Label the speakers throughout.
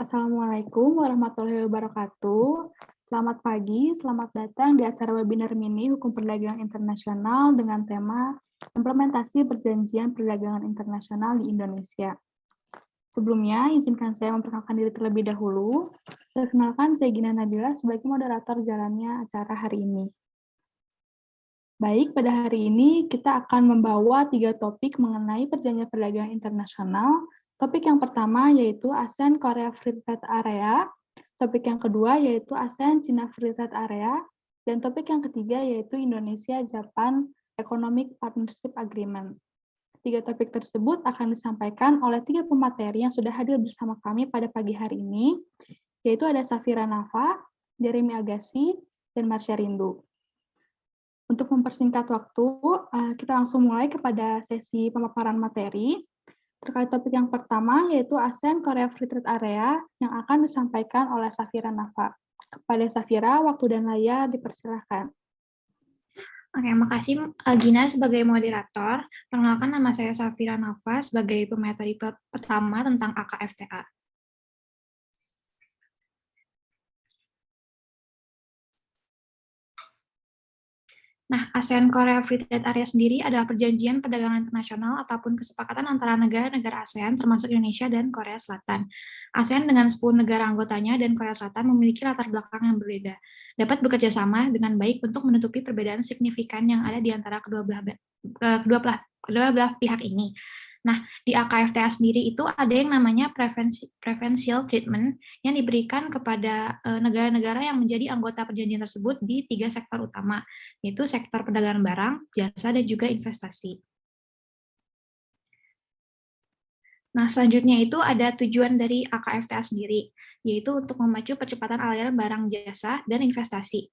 Speaker 1: Assalamualaikum warahmatullahi wabarakatuh. Selamat pagi, selamat datang di acara webinar mini Hukum Perdagangan Internasional dengan tema Implementasi Perjanjian Perdagangan Internasional di Indonesia. Sebelumnya, izinkan saya memperkenalkan diri terlebih dahulu. Perkenalkan, saya Gina Nabila sebagai moderator jalannya acara hari ini. Baik, pada hari ini kita akan membawa 3 topik mengenai perjanjian perdagangan internasional. Topik yang pertama yaitu ASEAN Korea Free Trade Area, topik yang kedua yaitu ASEAN China Free Trade Area, dan topik yang ketiga yaitu Indonesia Japan Economic Partnership Agreement. 3 topik tersebut akan disampaikan oleh 3 pemateri yang sudah hadir bersama kami pada pagi hari ini, yaitu ada Safira Nafa, Jeremy Agassi, dan Marsha Rindu. Untuk mempersingkat waktu, kita langsung mulai kepada sesi pemaparan materi. Terkait topik yang pertama, yaitu ASEAN Korea Free Trade Area, yang akan disampaikan oleh Safira Nafa. Kepada Safira, waktu dan layar dipersilahkan.
Speaker 2: Oke, makasih Gina sebagai moderator. Perkenalkan, nama saya Safira Nafa sebagai pemateri pertama tentang AKFTA. Nah, ASEAN Korea Free Trade Area sendiri adalah perjanjian perdagangan internasional ataupun kesepakatan antara negara-negara ASEAN termasuk Indonesia dan Korea Selatan. ASEAN dengan 10 negara anggotanya dan Korea Selatan memiliki latar belakang yang berbeda. Dapat bekerja sama dengan baik untuk menutupi perbedaan signifikan yang ada di antara kedua belah pihak ini. Nah, di AKFTA sendiri itu ada yang namanya preferential treatment yang diberikan kepada negara-negara yang menjadi anggota perjanjian tersebut di 3 sektor utama, yaitu sektor perdagangan barang, jasa, dan juga investasi. Nah, selanjutnya itu ada tujuan dari AKFTA sendiri, yaitu untuk memacu percepatan aliran barang, jasa, dan investasi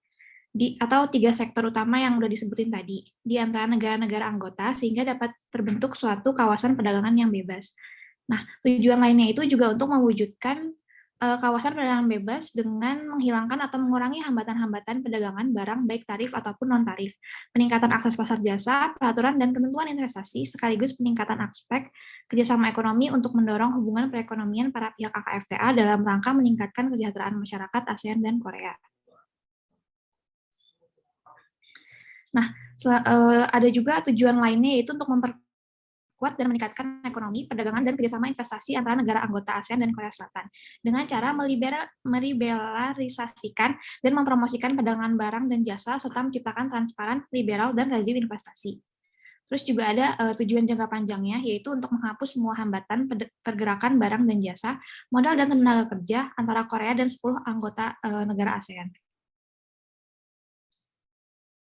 Speaker 2: atau 3 sektor utama yang sudah disebutin tadi di antara negara-negara anggota sehingga dapat terbentuk suatu kawasan perdagangan yang bebas. Nah, tujuan lainnya itu juga untuk mewujudkan kawasan perdagangan bebas dengan menghilangkan atau mengurangi hambatan-hambatan perdagangan barang baik tarif ataupun non-tarif, peningkatan akses pasar jasa, peraturan dan ketentuan investasi, sekaligus peningkatan aspek kerjasama ekonomi untuk mendorong hubungan perekonomian para pihak AKFTA dalam rangka meningkatkan kesejahteraan masyarakat ASEAN dan Korea. Nah, ada juga tujuan lainnya yaitu untuk memperkuat dan meningkatkan ekonomi, perdagangan, dan kerjasama investasi antara negara anggota ASEAN dan Korea Selatan dengan cara meliberalisasikan dan mempromosikan perdagangan barang dan jasa serta menciptakan transparan, liberal, dan rezim investasi. Terus juga ada tujuan jangka panjangnya, yaitu untuk menghapus semua hambatan pergerakan barang dan jasa, modal dan tenaga kerja antara Korea dan 10 anggota negara ASEAN.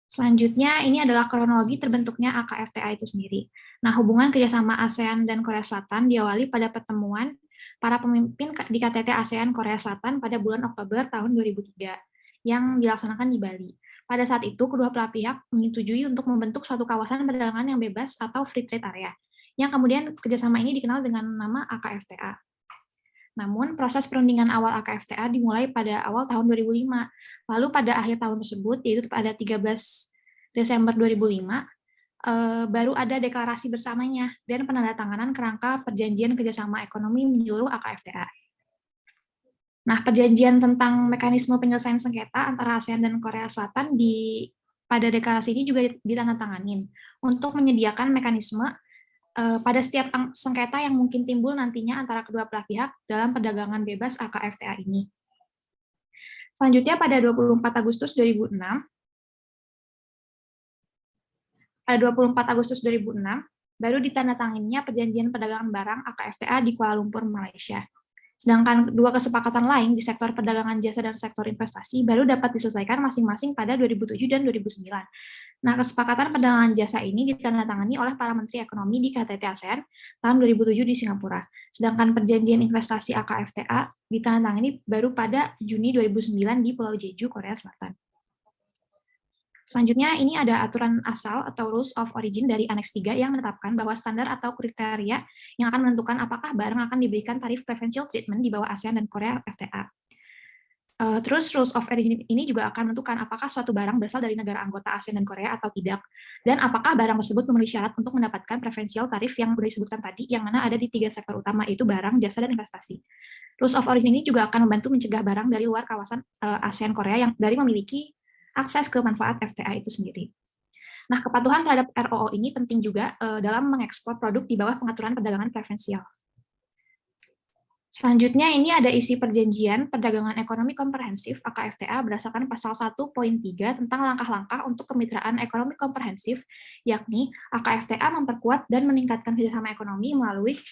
Speaker 2: Selanjutnya, ini adalah kronologi terbentuknya AKFTA itu sendiri. Nah, hubungan kerjasama ASEAN dan Korea Selatan diawali pada pertemuan para pemimpin di KTT ASEAN Korea Selatan pada bulan Oktober tahun 2003 yang dilaksanakan di Bali. Pada saat itu, kedua belah pihak menyetujui untuk membentuk suatu kawasan perdagangan yang bebas atau free trade area, yang kemudian kerjasama ini dikenal dengan nama AKFTA. Namun, proses perundingan awal AKFTA dimulai pada awal tahun 2005. Lalu pada akhir tahun tersebut, yaitu pada 13 Desember 2005, baru ada deklarasi bersamanya dan penandatanganan kerangka perjanjian kerjasama ekonomi menyeluruh AKFTA. Nah, perjanjian tentang mekanisme penyelesaian sengketa antara ASEAN dan Korea Selatan pada deklarasi ini juga ditandatanganin untuk menyediakan mekanisme pada setiap sengketa yang mungkin timbul nantinya antara kedua belah pihak dalam perdagangan bebas AKFTA ini. Selanjutnya pada 24 Agustus 2006, baru ditandatanganinya perjanjian perdagangan barang AKFTA di Kuala Lumpur, Malaysia. Sedangkan dua kesepakatan lain di sektor perdagangan jasa dan sektor investasi baru dapat diselesaikan masing-masing pada 2007 dan 2009. Nah, kesepakatan perdagangan jasa ini ditandatangani oleh para menteri ekonomi di KTT ASEAN tahun 2007 di Singapura. Sedangkan perjanjian investasi AKFTA ditandatangani baru pada Juni 2009 di Pulau Jeju, Korea Selatan. Selanjutnya, ini ada aturan asal atau Rules of Origin dari Aneks 3 yang menetapkan bahwa standar atau kriteria yang akan menentukan apakah barang akan diberikan tarif preferential treatment di bawah ASEAN dan Korea FTA. Terus Rules of Origin ini juga akan menentukan apakah suatu barang berasal dari negara anggota ASEAN dan Korea atau tidak, dan apakah barang tersebut memenuhi syarat untuk mendapatkan preferential tarif yang sudah disebutkan tadi, yang mana ada di 3 sektor utama, yaitu barang, jasa, dan investasi. Rules of origin ini juga akan membantu mencegah barang dari luar kawasan ASEAN Korea yang dari memiliki akses ke manfaat FTA itu sendiri. Nah, kepatuhan terhadap ROO ini penting juga dalam mengekspor produk di bawah pengaturan perdagangan preferensial. Selanjutnya ini ada isi perjanjian perdagangan ekonomi komprehensif AKFTA berdasarkan pasal 1.3 tentang langkah-langkah untuk kemitraan ekonomi komprehensif, yakni AKFTA memperkuat dan meningkatkan kerjasama ekonomi melalui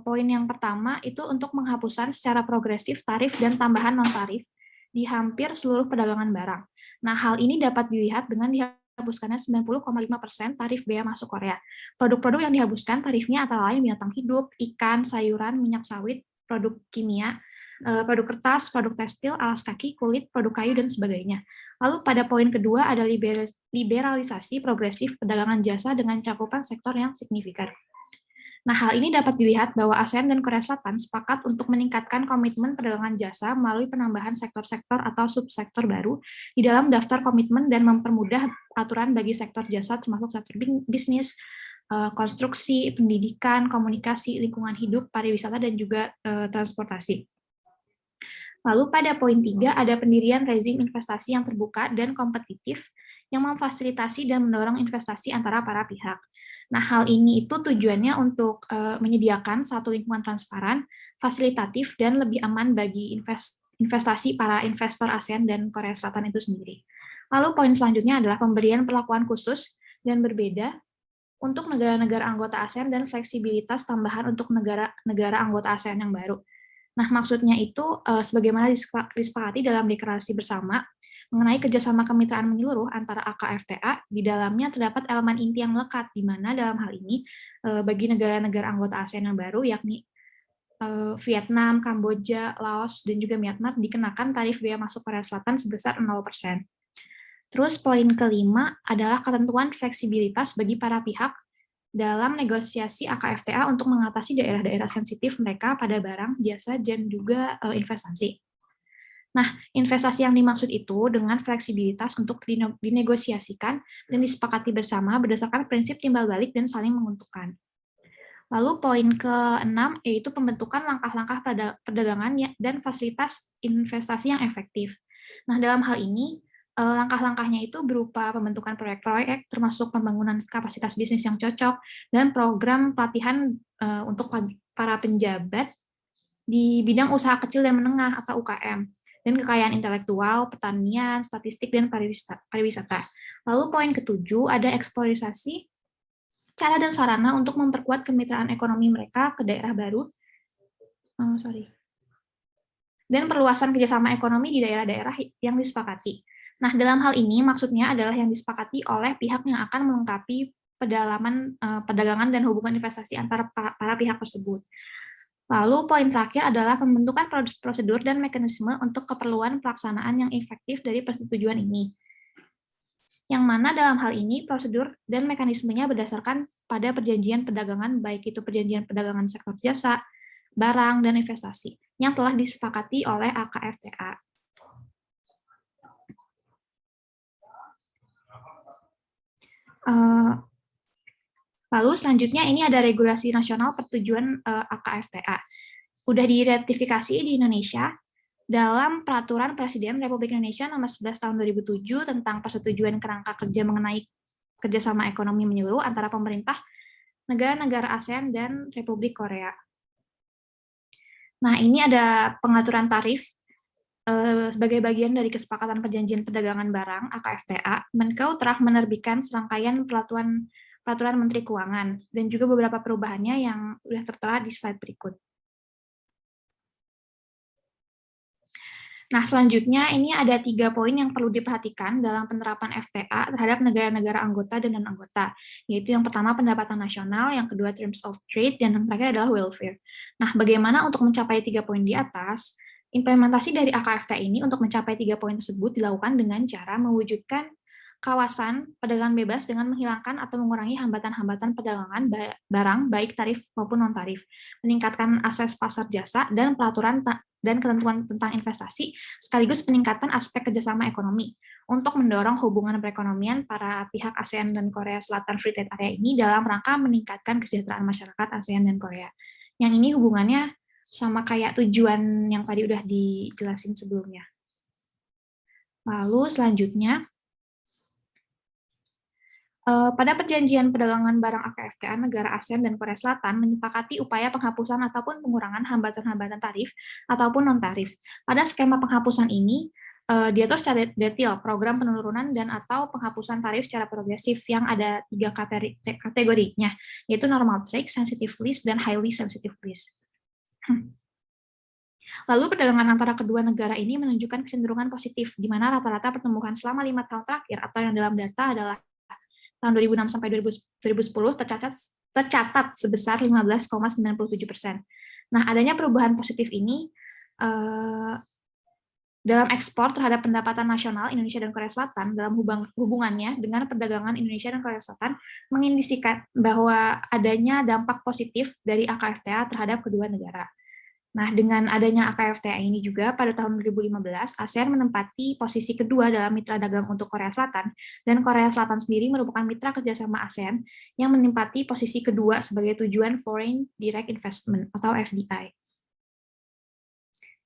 Speaker 2: poin yang pertama itu untuk penghapusan secara progresif tarif dan tambahan non-tarif di hampir seluruh perdagangan barang. Nah, hal ini dapat dilihat dengan dihapuskannya 90,5% tarif bea masuk Korea. Produk-produk yang dihapuskan tarifnya antara lain binatang hidup, ikan, sayuran, minyak sawit, produk kimia, produk kertas, produk tekstil, alas kaki, kulit, produk kayu, dan sebagainya. Lalu pada poin kedua ada liberalisasi progresif perdagangan jasa dengan cakupan sektor yang signifikan. Nah, hal ini dapat dilihat bahwa ASEAN dan Korea Selatan sepakat untuk meningkatkan komitmen perdagangan jasa melalui penambahan sektor-sektor atau subsektor baru di dalam daftar komitmen dan mempermudah aturan bagi sektor jasa termasuk sektor bisnis, konstruksi, pendidikan, komunikasi, lingkungan hidup, pariwisata, dan juga transportasi. Lalu pada poin 3 ada pendirian rezim investasi yang terbuka dan kompetitif yang memfasilitasi dan mendorong investasi antara para pihak. Nah, hal ini itu tujuannya untuk menyediakan satu lingkungan transparan, fasilitatif, dan lebih aman bagi investasi para investor ASEAN dan Korea Selatan itu sendiri. Lalu poin selanjutnya adalah pemberian perlakuan khusus dan berbeda untuk negara-negara anggota ASEAN dan fleksibilitas tambahan untuk negara anggota ASEAN yang baru. Nah, maksudnya itu sebagaimana disepakati dalam deklarasi bersama mengenai kerjasama kemitraan menyeluruh antara AKFTA, di dalamnya terdapat elemen inti yang melekat, di mana dalam hal ini bagi negara-negara anggota ASEAN yang baru, yakni Vietnam, Kamboja, Laos, dan juga Myanmar, dikenakan tarif bea masuk Korea Selatan sebesar 0%. Terus poin kelima adalah ketentuan fleksibilitas bagi para pihak dalam negosiasi AKFTA untuk mengatasi daerah-daerah sensitif mereka pada barang, jasa, dan juga investasi. Nah, investasi yang dimaksud itu dengan fleksibilitas untuk dinegosiasikan dan disepakati bersama berdasarkan prinsip timbal balik dan saling menguntungkan. Lalu poin ke-6 yaitu pembentukan langkah-langkah perdagangan dan fasilitas investasi yang efektif. Nah, dalam hal ini, langkah-langkahnya itu berupa pembentukan proyek-proyek, termasuk pembangunan kapasitas bisnis yang cocok, dan program pelatihan untuk para penjabat di bidang usaha kecil dan menengah atau UKM, dan kekayaan intelektual, pertanian, statistik, dan pariwisata. Lalu poin ke-7 ada eksplorisasi cara dan sarana untuk memperkuat kemitraan ekonomi mereka ke daerah baru, dan perluasan kerjasama ekonomi di daerah-daerah yang disepakati. Nah, dalam hal ini maksudnya adalah yang disepakati oleh pihak yang akan melengkapi pedalaman perdagangan dan hubungan investasi antara para pihak tersebut. Lalu poin terakhir adalah pembentukan prosedur dan mekanisme untuk keperluan pelaksanaan yang efektif dari persetujuan ini. Yang mana dalam hal ini prosedur dan mekanismenya berdasarkan pada perjanjian perdagangan, baik itu perjanjian perdagangan sektor jasa, barang, dan investasi yang telah disepakati oleh AKFTA. Lalu selanjutnya ini ada regulasi nasional pertujuan AKFTA. Udah diratifikasi di Indonesia dalam Peraturan Presiden Republik Indonesia Nomor 11 Tahun 2007 tentang persetujuan kerangka kerja mengenai kerjasama ekonomi menyeluruh antara pemerintah negara-negara ASEAN dan Republik Korea. Nah, ini ada pengaturan tarif sebagai bagian dari kesepakatan perjanjian perdagangan barang AKFTA. Menko telah menerbitkan serangkaian Peraturan Menteri Keuangan, dan juga beberapa perubahannya yang sudah tertera di slide berikut. Nah, selanjutnya ini ada 3 poin yang perlu diperhatikan dalam penerapan FTA terhadap negara-negara anggota dan non-anggota, yaitu yang pertama pendapatan nasional, yang kedua terms of trade, dan yang terakhir adalah welfare. Nah, bagaimana untuk mencapai 3 poin di atas? Implementasi dari AKFTA ini untuk mencapai 3 poin tersebut dilakukan dengan cara mewujudkan kawasan perdagangan bebas dengan menghilangkan atau mengurangi hambatan-hambatan perdagangan barang baik tarif maupun non-tarif, meningkatkan akses pasar jasa dan peraturan dan ketentuan tentang investasi, sekaligus peningkatan aspek kerjasama ekonomi untuk mendorong hubungan perekonomian para pihak ASEAN dan Korea Selatan Free Trade Area ini dalam rangka meningkatkan kesejahteraan masyarakat ASEAN dan Korea. Yang ini hubungannya sama kayak tujuan yang tadi udah dijelasin sebelumnya. Lalu selanjutnya, pada perjanjian perdagangan barang AKFTA, negara ASEAN dan Korea Selatan menyepakati upaya penghapusan ataupun pengurangan hambatan-hambatan tarif ataupun non-tarif. Pada skema penghapusan ini, diatur secara detail program penurunan dan atau penghapusan tarif secara progresif yang ada 3 kategorinya, yaitu normal trade, sensitive list, dan highly sensitive list. Lalu perdagangan antara kedua negara ini menunjukkan kecenderungan positif, di mana rata-rata pertumbuhan selama 5 tahun terakhir atau yang dalam data adalah tahun 2006 sampai 2010 tercatat sebesar 15,97%. Nah, adanya perubahan positif ini dalam ekspor terhadap pendapatan nasional Indonesia dan Korea Selatan dalam hubungannya dengan perdagangan Indonesia dan Korea Selatan mengindikasikan bahwa adanya dampak positif dari AKFTA terhadap kedua negara. Nah, dengan adanya AKFTA ini juga pada tahun 2015, ASEAN menempati posisi kedua dalam mitra dagang untuk Korea Selatan, dan Korea Selatan sendiri merupakan mitra kerjasama ASEAN yang menempati posisi kedua sebagai tujuan Foreign Direct Investment atau FDI.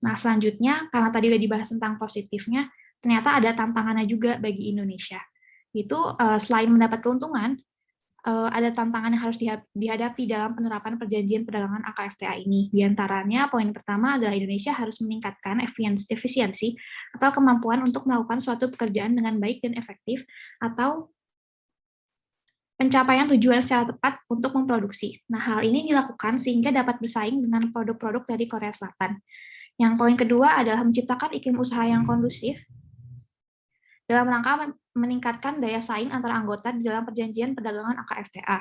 Speaker 2: Nah, selanjutnya, karena tadi udah dibahas tentang positifnya, ternyata ada tantangannya juga bagi Indonesia. Itu selain mendapat keuntungan, ada tantangan yang harus dihadapi dalam penerapan perjanjian perdagangan AKFTA ini. Di antaranya, poin pertama adalah Indonesia harus meningkatkan efisiensi atau kemampuan untuk melakukan suatu pekerjaan dengan baik dan efektif, atau pencapaian tujuan secara tepat untuk memproduksi. Nah, hal ini dilakukan sehingga dapat bersaing dengan produk-produk dari Korea Selatan. Yang poin kedua adalah menciptakan iklim usaha yang kondusif dalam rangka meningkatkan daya saing antara anggota di dalam perjanjian perdagangan AKFTA.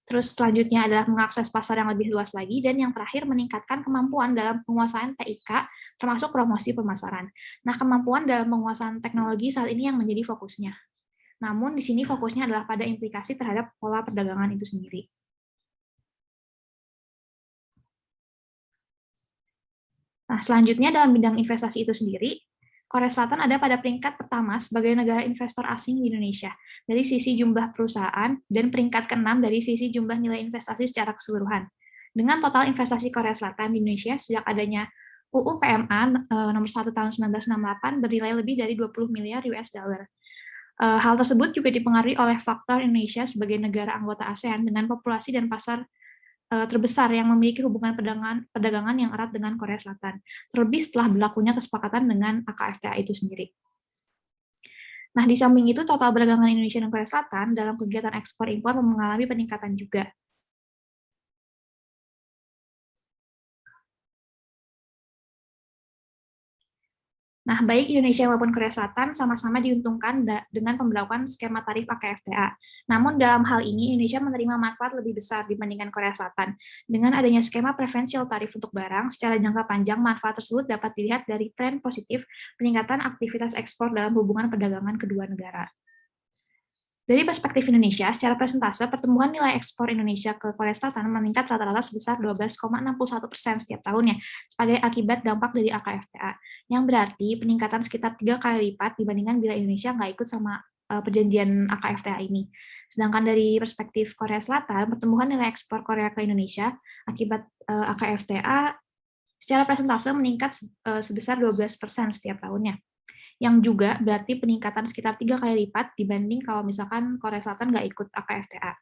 Speaker 2: Terus selanjutnya adalah mengakses pasar yang lebih luas lagi, dan yang terakhir meningkatkan kemampuan dalam penguasaan TIK, termasuk promosi pemasaran. Nah, kemampuan dalam penguasaan teknologi saat ini yang menjadi fokusnya. Namun di sini fokusnya adalah pada implikasi terhadap pola perdagangan itu sendiri. Nah, selanjutnya dalam bidang investasi itu sendiri, Korea Selatan ada pada peringkat pertama sebagai negara investor asing di Indonesia dari sisi jumlah perusahaan dan peringkat ke-6 dari sisi jumlah nilai investasi secara keseluruhan. Dengan total investasi Korea Selatan di Indonesia sejak adanya UU PMA nomor 1 tahun 1968 bernilai lebih dari 20 miliar US dollar. Hal tersebut juga dipengaruhi oleh faktor Indonesia sebagai negara anggota ASEAN dengan populasi dan pasar terbesar yang memiliki hubungan perdagangan yang erat dengan Korea Selatan, terlebih setelah berlakunya kesepakatan dengan AKFTA itu sendiri. Nah, di samping itu, total perdagangan Indonesia dan Korea Selatan dalam kegiatan ekspor-impor mengalami peningkatan juga. Nah, baik Indonesia maupun Korea Selatan sama-sama diuntungkan dengan pemberlakuan skema tarif AKFTA. Namun dalam hal ini Indonesia menerima manfaat lebih besar dibandingkan Korea Selatan. Dengan adanya skema preferential tarif untuk barang, secara jangka panjang manfaat tersebut dapat dilihat dari tren positif peningkatan aktivitas ekspor dalam hubungan perdagangan kedua negara. Dari perspektif Indonesia, secara persentase, pertumbuhan nilai ekspor Indonesia ke Korea Selatan meningkat rata-rata sebesar 12,61% setiap tahunnya sebagai akibat dampak dari AKFTA, yang berarti peningkatan sekitar 3 kali lipat dibandingkan bila Indonesia nggak ikut sama perjanjian AKFTA ini. Sedangkan dari perspektif Korea Selatan, pertumbuhan nilai ekspor Korea ke Indonesia akibat AKFTA secara persentase meningkat sebesar 12% setiap tahunnya, yang juga berarti peningkatan sekitar 3 kali lipat dibanding kalau misalkan Korea Selatan nggak ikut AKFTA.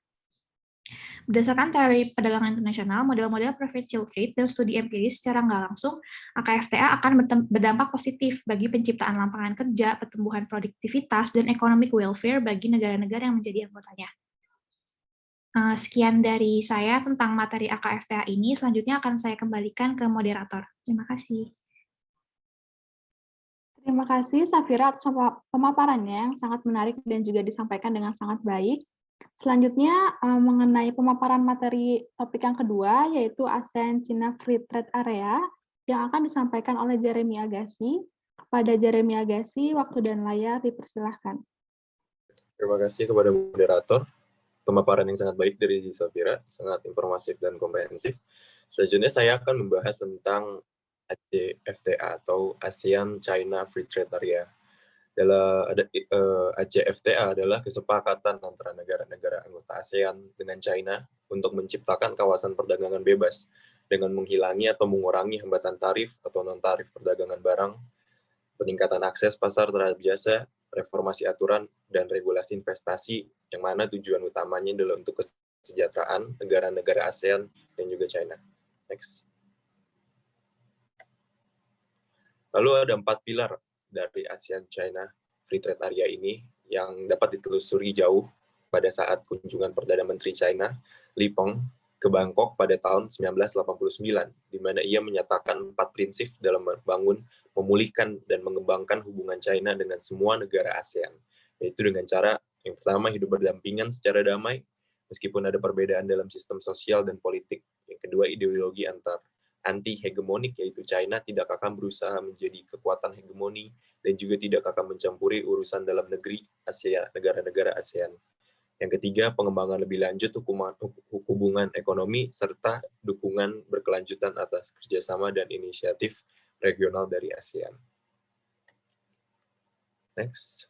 Speaker 2: Berdasarkan teori perdagangan internasional, model-model preferential trade dan studi empiris secara nggak langsung, AKFTA akan berdampak positif bagi penciptaan lapangan kerja, pertumbuhan produktivitas, dan economic welfare bagi negara-negara yang menjadi anggotanya. Sekian dari saya tentang materi AKFTA ini, selanjutnya akan saya kembalikan ke moderator. Terima kasih.
Speaker 1: Terima kasih Safira atas pemaparannya yang sangat menarik dan juga disampaikan dengan sangat baik. Selanjutnya mengenai pemaparan materi topik yang kedua, yaitu ASEAN-China Free Trade Area, yang akan disampaikan oleh Jeremy Agassi. Kepada Jeremy Agassi, waktu dan layar dipersilahkan.
Speaker 3: Terima kasih kepada moderator. Pemaparan yang sangat baik dari Safira, sangat informatif dan komprehensif. Selanjutnya saya akan membahas tentang ACFTA atau ASEAN China Free Trade Area. ACFTA adalah kesepakatan antara negara-negara anggota ASEAN dengan China untuk menciptakan kawasan perdagangan bebas dengan menghilangi atau mengurangi hambatan tarif atau non-tarif perdagangan barang, peningkatan akses pasar terhadap jasa, reformasi aturan, dan regulasi investasi, yang mana tujuan utamanya adalah untuk kesejahteraan negara-negara ASEAN dan juga China. Next. Lalu ada 4 pilar dari ASEAN-China Free Trade Area ini yang dapat ditelusuri jauh pada saat kunjungan Perdana Menteri China, Li Peng, ke Bangkok pada tahun 1989, di mana ia menyatakan 4 prinsip dalam membangun, memulihkan, dan mengembangkan hubungan China dengan semua negara ASEAN, yaitu dengan cara yang pertama, hidup berdampingan secara damai, meskipun ada perbedaan dalam sistem sosial dan politik. Yang kedua, ideologi anti-hegemonik, yaitu China tidak akan berusaha menjadi kekuatan hegemoni dan juga tidak akan mencampuri urusan dalam negeri negara-negara ASEAN. Yang ketiga, pengembangan lebih lanjut hubungan ekonomi serta dukungan berkelanjutan atas kerjasama dan inisiatif regional dari ASEAN. Next.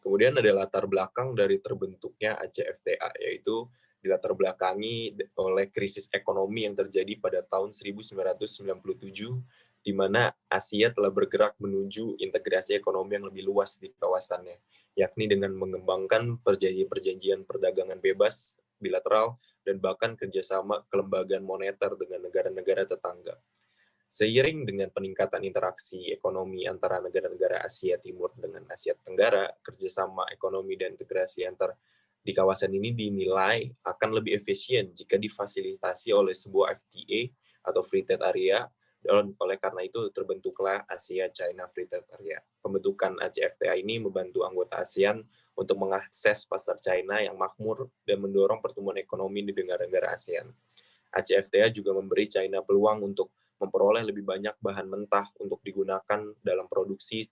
Speaker 3: Kemudian ada latar belakang dari terbentuknya ACFTA, yaitu dilatar belakangi oleh krisis ekonomi yang terjadi pada tahun 1997, di mana Asia telah bergerak menuju integrasi ekonomi yang lebih luas di kawasannya, yakni dengan mengembangkan perjanjian perdagangan bebas, bilateral, dan bahkan kerjasama kelembagaan moneter dengan negara-negara tetangga. Seiring dengan peningkatan interaksi ekonomi antara negara-negara Asia Timur dengan Asia Tenggara, kerjasama ekonomi dan integrasi di kawasan ini dinilai akan lebih efisien jika difasilitasi oleh sebuah FTA atau Free Trade Area, dan oleh karena itu terbentuklah Asia-China Free Trade Area. Pembentukan ACFTA ini membantu anggota ASEAN untuk mengakses pasar China yang makmur dan mendorong pertumbuhan ekonomi di negara-negara ASEAN. ACFTA juga memberi China peluang untuk memperoleh lebih banyak bahan mentah untuk digunakan dalam produksi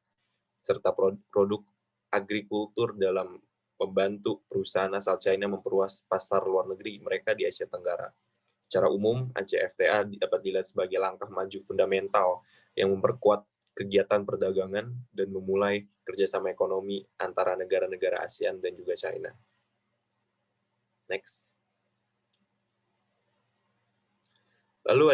Speaker 3: serta produk agrikultur dalam membantu perusahaan asal China memperluas pasar luar negeri mereka di Asia Tenggara. Secara umum, ACFTA dapat dilihat sebagai langkah maju fundamental yang memperkuat kegiatan perdagangan dan memulai kerjasama ekonomi antara negara-negara ASEAN dan juga China. Next. Lalu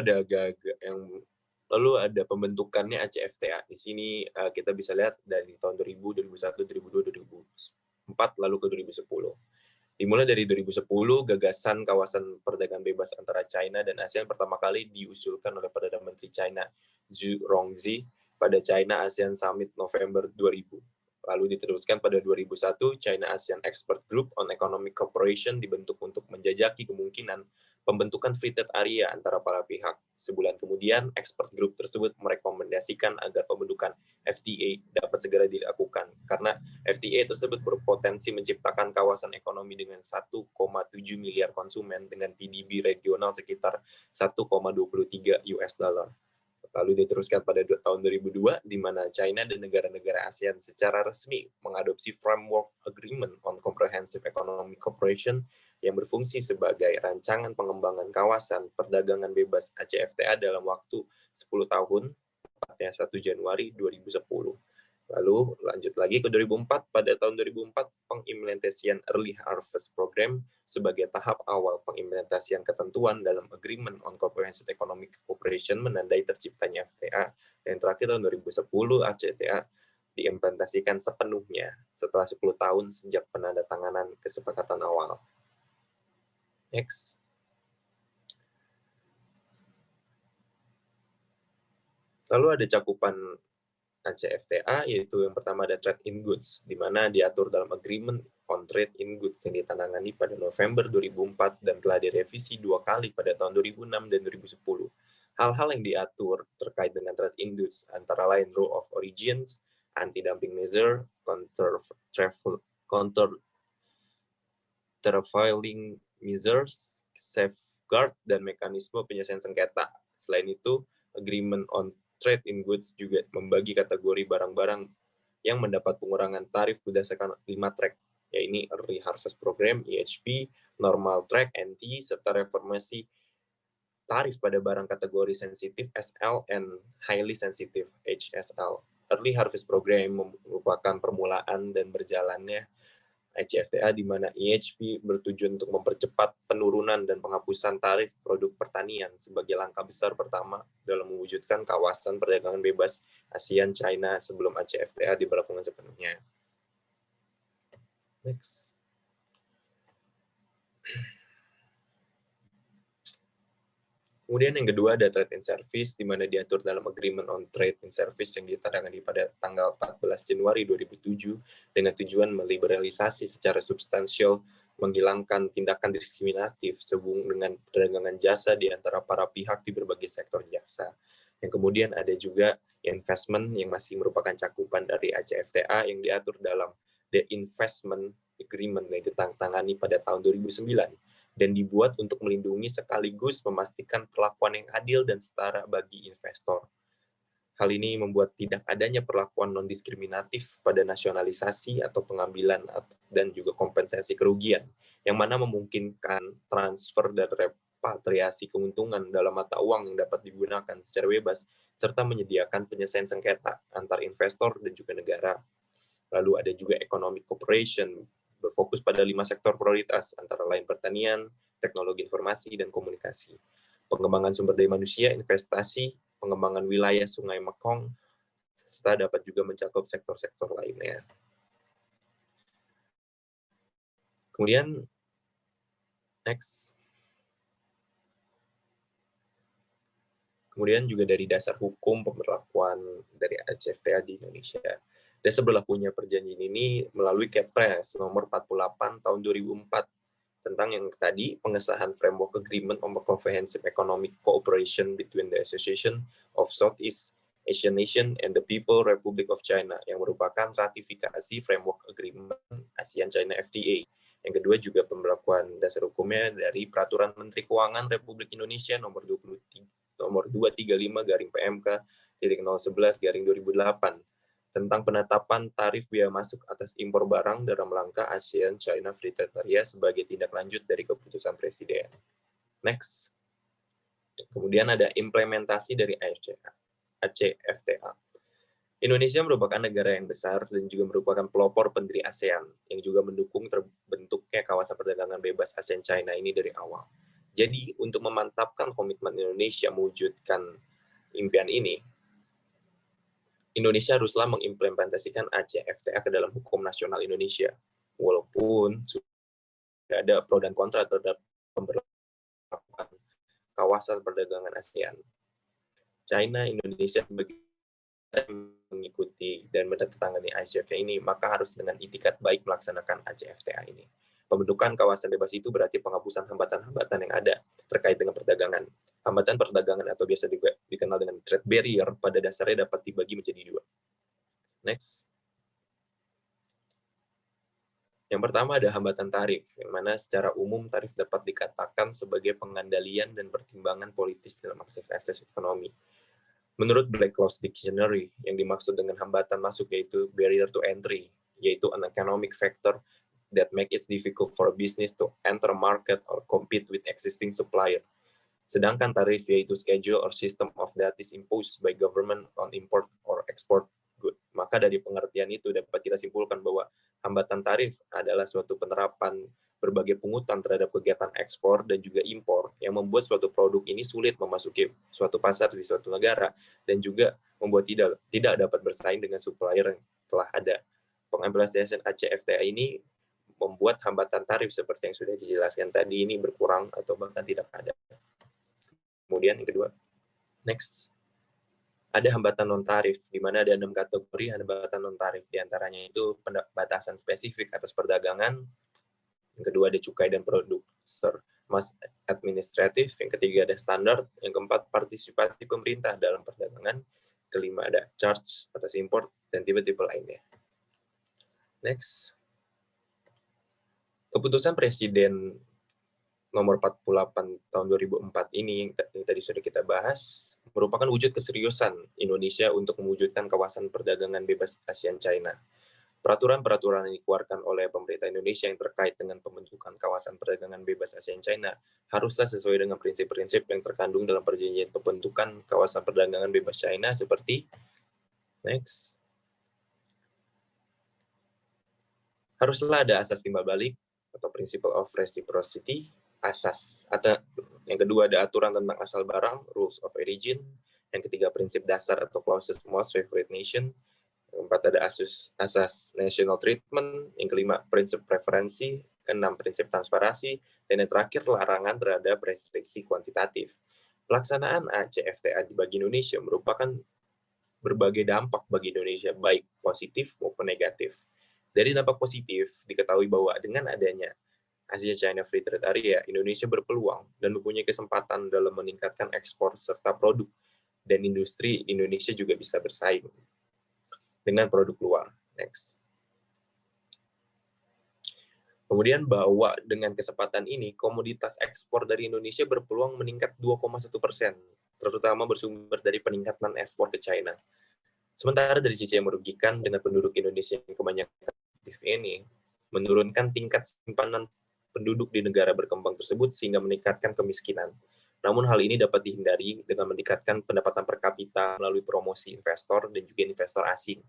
Speaker 3: ada pembentukannya ACFTA. Di sini kita bisa lihat dari tahun 2000, 2001, 2002, 2004, lalu ke 2010. Dimulai dari 2010, gagasan kawasan perdagangan bebas antara China dan ASEAN pertama kali diusulkan oleh Perdana Menteri China Zhu Rongji pada China ASEAN Summit November 2000. Lalu diteruskan pada 2001, China ASEAN Expert Group on Economic Cooperation dibentuk untuk menjajaki kemungkinan pembentukan Free Trade Area antara para pihak. Sebulan kemudian, expert group tersebut merekomendasikan agar pembentukan FTA dapat segera dilakukan, karena FTA tersebut berpotensi menciptakan kawasan ekonomi dengan 1,7 miliar konsumen dengan PDB regional sekitar 1,23 US dollar. Lalu diteruskan pada tahun 2002, di mana China dan negara-negara ASEAN secara resmi mengadopsi Framework Agreement on Comprehensive Economic Cooperation yang berfungsi sebagai rancangan pengembangan kawasan perdagangan bebas ACFTA dalam waktu 10 tahun, tepatnya 1 Januari 2010. Lalu lanjut lagi ke 2004, pada tahun 2004 pengimplementasian Early Harvest Program sebagai tahap awal pengimplementasian ketentuan dalam Agreement on Comprehensive Economic Cooperation menandai terciptanya FTA, dan terakhir tahun 2010 ACFTA diimplementasikan sepenuhnya setelah 10 tahun sejak penandatanganan kesepakatan awal. Next. Lalu ada cakupan ACFTA, yaitu yang pertama ada Trade in Goods, di mana diatur dalam Agreement on Trade in Goods yang ditandatangani pada November 2004 dan telah direvisi 2 kali pada tahun 2006 dan 2010. Hal-hal yang diatur terkait dengan Trade in Goods antara lain Rule of Origins, Anti-Dumping Measure, Counter-Trafficking Measures, Safeguard, dan mekanisme penyelesaian sengketa. Selain itu, Agreement on Trade in Goods juga membagi kategori barang-barang yang mendapat pengurangan tarif berdasarkan 5 track, yaitu Early Harvest Program, EHP, Normal Track, NT, serta reformasi tarif pada barang kategori sensitif, SL, and highly sensitive, HSL. Early Harvest Program merupakan permulaan dan berjalannya ACFTA, di mana IHP bertujuan untuk mempercepat penurunan dan penghapusan tarif produk pertanian sebagai langkah besar pertama dalam mewujudkan kawasan perdagangan bebas ASEAN-China sebelum ACFTA diberlakukan sepenuhnya. Next. Kemudian yang kedua ada Trade in Service, di mana diatur dalam Agreement on Trade in Service yang ditandatangani pada tanggal 14 Januari 2007 dengan tujuan meliberalisasi secara substansial, menghilangkan tindakan diskriminatif sehubungan dengan perdagangan jasa di antara para pihak di berbagai sektor jasa. Yang kemudian ada juga investment yang masih merupakan cakupan dari ACFTA yang diatur dalam The Investment Agreement yang ditandatangani pada tahun 2009. Dan dibuat untuk melindungi sekaligus memastikan perlakuan yang adil dan setara bagi investor. Hal ini membuat tidak adanya perlakuan non-diskriminatif pada nasionalisasi atau pengambilan dan juga kompensasi kerugian, yang mana memungkinkan transfer dan repatriasi keuntungan dalam mata uang yang dapat digunakan secara bebas, serta menyediakan penyelesaian sengketa antar investor dan juga negara. Lalu ada juga economic cooperation, berfokus pada 5 sektor prioritas, antara lain pertanian, teknologi informasi, dan komunikasi. Pengembangan sumber daya manusia, investasi, pengembangan wilayah Sungai Mekong, serta dapat juga mencakup sektor-sektor lainnya. Kemudian, next. Kemudian juga dari dasar hukum pemberlakuan dari ACFTA di Indonesia. Dasar berlakunya perjanjian ini melalui Kepres nomor 48 tahun 2004 tentang yang tadi pengesahan Framework Agreement on Comprehensive Economic Cooperation between the Association of Southeast Asian Nation and the People Republic of China yang merupakan ratifikasi Framework Agreement ASEAN-China FTA. Yang kedua juga pemberlakuan dasar hukumnya dari Peraturan Menteri Keuangan Republik Indonesia nomor 235/PMK.011/2008 tentang penetapan tarif biaya masuk atas impor barang dalam rangka ASEAN-China Free Trade Area sebagai tindak lanjut dari keputusan Presiden. Next. Kemudian ada implementasi dari ACFTA. Indonesia merupakan negara yang besar dan juga merupakan pelopor pendiri ASEAN yang juga mendukung terbentuknya kawasan perdagangan bebas ASEAN-China ini dari awal. Jadi, untuk memantapkan komitmen Indonesia mewujudkan impian ini, Indonesia haruslah mengimplementasikan ACFTA ke dalam hukum nasional Indonesia, walaupun sudah ada pro dan kontra terhadap pemberlakuan kawasan perdagangan ASEAN. China, Indonesia sebagai mengikuti dan menandatangani ACFTA ini, maka harus dengan itikat baik melaksanakan ACFTA ini. Pembentukan kawasan bebas itu berarti penghapusan hambatan-hambatan yang ada terkait dengan perdagangan. Hambatan perdagangan atau biasa juga dikenal dengan trade barrier pada dasarnya dapat dibagi menjadi 2. Next. Yang pertama ada hambatan tarif, yang mana secara umum tarif dapat dikatakan sebagai pengandalian dan pertimbangan politis dalam akses ekonomi. Menurut Black Laws Dictionary, yang dimaksud dengan hambatan masuk yaitu barrier to entry, yaitu an economic factor that make it difficult for a business to enter a market or compete with existing supplier. Sedangkan tarif yaitu schedule or system of that is imposed by government on import or export good. Maka dari pengertian itu dapat kita simpulkan bahwa hambatan tarif adalah suatu penerapan berbagai pungutan terhadap kegiatan ekspor dan juga impor yang membuat suatu produk ini sulit memasuki suatu pasar di suatu negara dan juga membuat tidak dapat bersaing dengan supplier yang telah ada. Pengimplementasian ACFTA ini membuat hambatan tarif seperti yang sudah dijelaskan tadi ini berkurang atau bahkan tidak ada. Kemudian yang kedua, next, ada hambatan non-tarif, di mana ada 6 kategori hambatan non-tarif, diantaranya itu batasan spesifik atas perdagangan, yang kedua ada cukai dan produk mass administratif, yang ketiga ada standar, yang keempat partisipasi pemerintah dalam perdagangan, kelima ada charge atas impor, dan tipe-tipe lainnya. Next. Keputusan Presiden nomor 48 tahun 2004 ini yang tadi sudah kita bahas merupakan wujud keseriusan Indonesia untuk mewujudkan kawasan perdagangan bebas ASEAN-China. Peraturan-peraturan yang dikeluarkan oleh pemerintah Indonesia yang terkait dengan pembentukan kawasan perdagangan bebas ASEAN-China haruslah sesuai dengan prinsip-prinsip yang terkandung dalam perjanjian pembentukan kawasan perdagangan bebas China seperti next. Haruslah ada asas timbal balik atau principle of reciprocity, atau yang kedua ada aturan tentang asal barang, rules of origin, yang ketiga prinsip dasar atau clauses most favored nation, yang keempat ada asas national treatment, yang kelima prinsip preferensi, keenam prinsip transparansi, dan yang terakhir larangan terhadap restriksi kuantitatif. Pelaksanaan ACFTA bagi Indonesia merupakan berbagai dampak bagi Indonesia, baik positif maupun negatif. Dari dampak positif, diketahui bahwa dengan adanya Asia-China Free Trade Area, Indonesia berpeluang dan mempunyai kesempatan dalam meningkatkan ekspor serta produk, dan industri Indonesia juga bisa bersaing dengan produk luar. Next. Kemudian bahwa dengan kesempatan ini, komoditas ekspor dari Indonesia berpeluang meningkat 2,1%, terutama bersumber dari peningkatan ekspor ke China. Sementara dari sisi yang merugikan, dengan penduduk Indonesia yang kebanyakan aktif ini, menurunkan tingkat simpanan penduduk di negara berkembang tersebut sehingga meningkatkan kemiskinan. Namun hal ini dapat dihindari dengan meningkatkan pendapatan per kapita melalui promosi investor dan juga investor asing.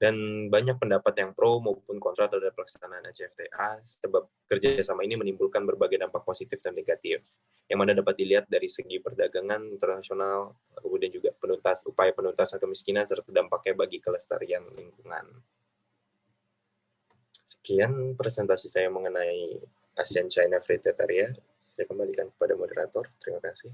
Speaker 3: Dan banyak pendapat yang pro maupun kontra terhadap pelaksanaan ACFTA, sebab kerjasama ini menimbulkan berbagai dampak positif dan negatif, yang mana dapat dilihat dari segi perdagangan internasional, kemudian juga upaya penuntasan kemiskinan, serta dampaknya bagi kelestarian lingkungan. Sekian presentasi saya mengenai ASEAN-China Free Trade Area. Saya kembalikan kepada moderator. Terima kasih.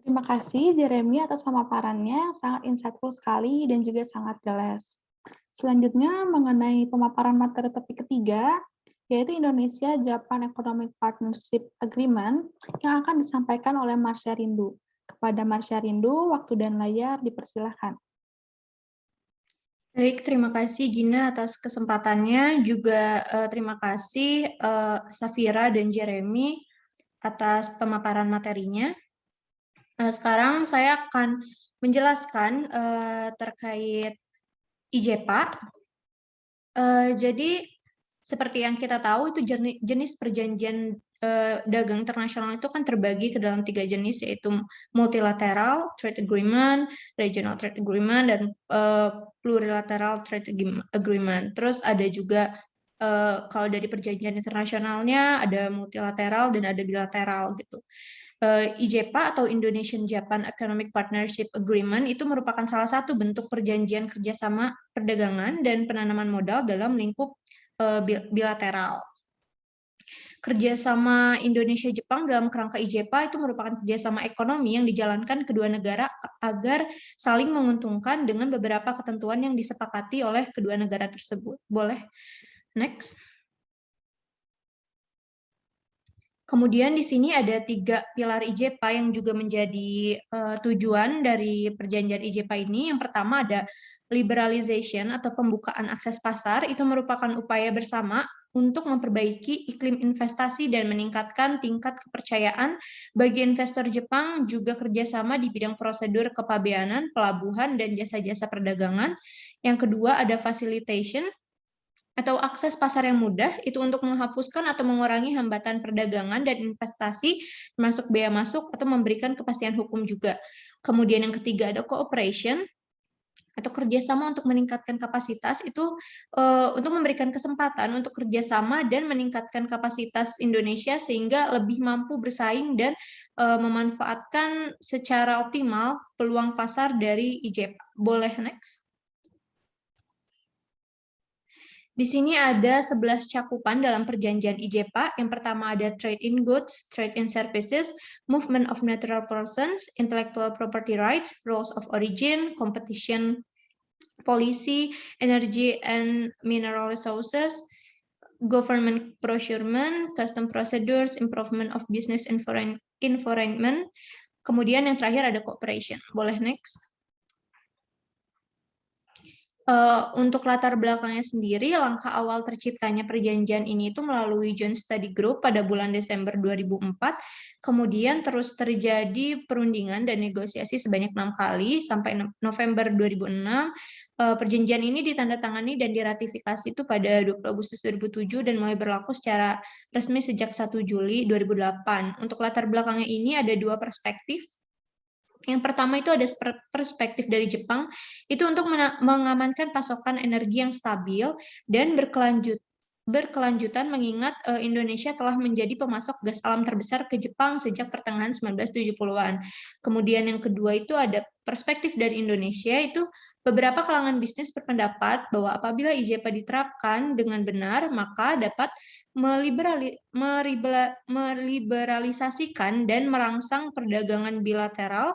Speaker 1: Terima kasih Jeremy atas pemaparannya, sangat insightful sekali dan juga sangat jelas. Selanjutnya mengenai pemaparan materi topik ketiga, yaitu Indonesia-Japan Economic Partnership Agreement yang akan disampaikan oleh Marsha Rindu. Kepada Marsha Rindu, waktu dan layar dipersilahkan.
Speaker 4: Baik, terima kasih Gina atas kesempatannya. Juga terima kasih Safira dan Jeremy atas pemaparan materinya. Sekarang saya akan menjelaskan terkait IJPA. Jadi seperti yang kita tahu itu jenis perjanjian dagang internasional itu kan terbagi ke dalam 3 jenis, yaitu multilateral trade agreement, regional trade agreement, dan plurilateral trade agreement. Terus ada juga kalau dari perjanjian internasionalnya ada multilateral dan ada bilateral gitu. IJPA atau Indonesian Japan Economic Partnership Agreement itu merupakan salah satu bentuk perjanjian kerjasama perdagangan dan penanaman modal dalam lingkup bilateral. Kerjasama Indonesia-Jepang dalam kerangka IJPA itu merupakan kerjasama ekonomi yang dijalankan kedua negara agar saling menguntungkan dengan beberapa ketentuan yang disepakati oleh kedua negara tersebut. Boleh? Next. Kemudian di sini ada 3 pilar IJPA yang juga menjadi tujuan dari perjanjian IJPA ini. Yang pertama ada liberalization atau pembukaan akses pasar, itu merupakan upaya bersama untuk memperbaiki iklim investasi dan meningkatkan tingkat kepercayaan bagi investor Jepang, juga kerjasama di bidang prosedur kepabeanan, pelabuhan, dan jasa-jasa perdagangan. Yang kedua ada facilitation, atau akses pasar yang mudah, itu untuk menghapuskan atau mengurangi hambatan perdagangan dan investasi, termasuk bea masuk, atau memberikan kepastian hukum juga. Kemudian yang ketiga ada cooperation, atau kerjasama untuk meningkatkan kapasitas, itu untuk memberikan kesempatan untuk kerjasama dan meningkatkan kapasitas Indonesia sehingga lebih mampu bersaing dan memanfaatkan secara optimal peluang pasar dari IJPA. Boleh next? Di sini ada 11 cakupan dalam perjanjian IJPA. Yang pertama ada trade in goods, trade in services, movement of natural persons, intellectual property rights, rules of origin, competition policy, energy and mineral resources, government procurement, custom procedures, improvement of business environment. Kemudian yang terakhir ada cooperation. Boleh next? Untuk latar belakangnya sendiri, langkah awal terciptanya perjanjian ini itu melalui Joint Study Group pada bulan Desember 2004, kemudian terus terjadi perundingan dan negosiasi sebanyak 6 kali sampai November 2006. Perjanjian ini ditandatangani dan diratifikasi itu pada 20 Agustus 2007 dan mulai berlaku secara resmi sejak 1 Juli 2008. Untuk latar belakangnya ini ada 2 perspektif. Yang pertama itu ada perspektif dari Jepang, itu untuk mengamankan pasokan energi yang stabil dan berkelanjutan mengingat Indonesia telah menjadi pemasok gas alam terbesar ke Jepang sejak pertengahan 1970-an. Kemudian yang kedua itu ada perspektif dari Indonesia, itu beberapa kalangan bisnis berpendapat bahwa apabila IJPA diterapkan dengan benar, maka dapat meliberalisasikan dan merangsang perdagangan bilateral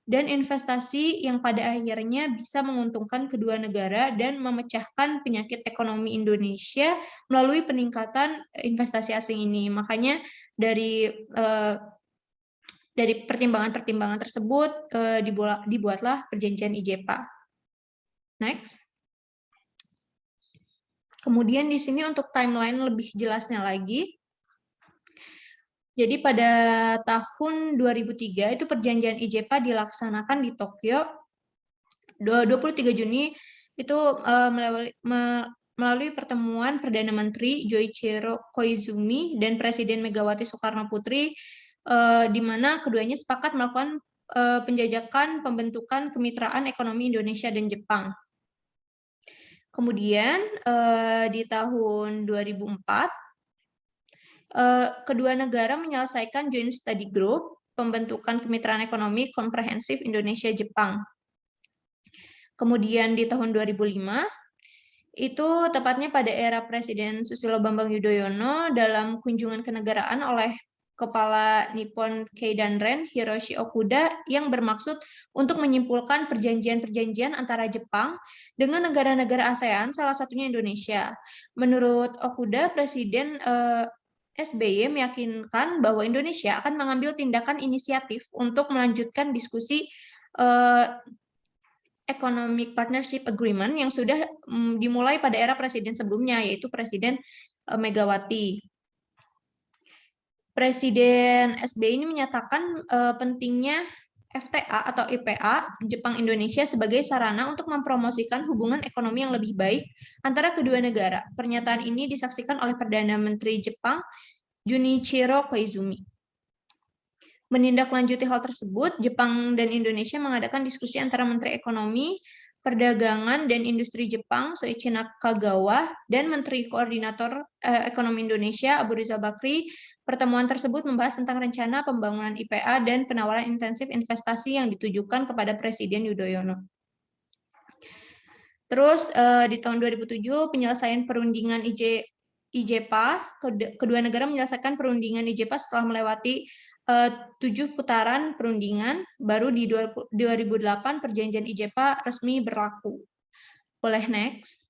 Speaker 4: dan investasi yang pada akhirnya bisa menguntungkan kedua negara dan memecahkan penyakit ekonomi Indonesia melalui peningkatan investasi asing ini. Makanya dari pertimbangan-pertimbangan tersebut dibuatlah perjanjian IJPA. Next. Kemudian di sini untuk timeline lebih jelasnya lagi. Jadi pada tahun 2003 itu perjanjian IJPA dilaksanakan di Tokyo. 23 Juni itu melalui pertemuan Perdana Menteri Joichiro Koizumi dan Presiden Megawati Soekarno Putri, di mana keduanya sepakat melakukan penjajakan pembentukan kemitraan ekonomi Indonesia dan Jepang. Kemudian di tahun 2004, kedua negara menyelesaikan Joint Study Group, pembentukan kemitraan ekonomi komprehensif Indonesia-Jepang. Kemudian di tahun 2005, itu tepatnya pada era Presiden Susilo Bambang Yudhoyono, dalam kunjungan kenegaraan oleh Kepala Nippon Keidanren Hiroshi Okuda yang bermaksud untuk menyimpulkan perjanjian-perjanjian antara Jepang dengan negara-negara ASEAN, salah satunya Indonesia. Menurut Okuda, Presiden SBY meyakinkan bahwa Indonesia akan mengambil tindakan inisiatif untuk melanjutkan diskusi Economic Partnership Agreement yang sudah dimulai pada era presiden sebelumnya, yaitu Presiden Megawati. Presiden SBY ini menyatakan pentingnya FTA atau IPA Jepang-Indonesia sebagai sarana untuk mempromosikan hubungan ekonomi yang lebih baik antara kedua negara. Pernyataan ini disaksikan oleh Perdana Menteri Jepang, Junichiro Koizumi. Menindaklanjuti hal tersebut, Jepang dan Indonesia mengadakan diskusi antara Menteri Ekonomi, Perdagangan dan Industri Jepang, Soichi Nakagawa, dan Menteri Koordinator Ekonomi Indonesia, Abu Rizal Bakri. Pertemuan tersebut membahas tentang rencana pembangunan IPA dan penawaran intensif investasi yang ditujukan kepada Presiden Yudhoyono. Terus di tahun 2007 penyelesaian perundingan IJPA, kedua negara menyelesaikan perundingan IJPA setelah melewati 7 putaran perundingan, baru di 2008 perjanjian IJPA resmi berlaku. Boleh next.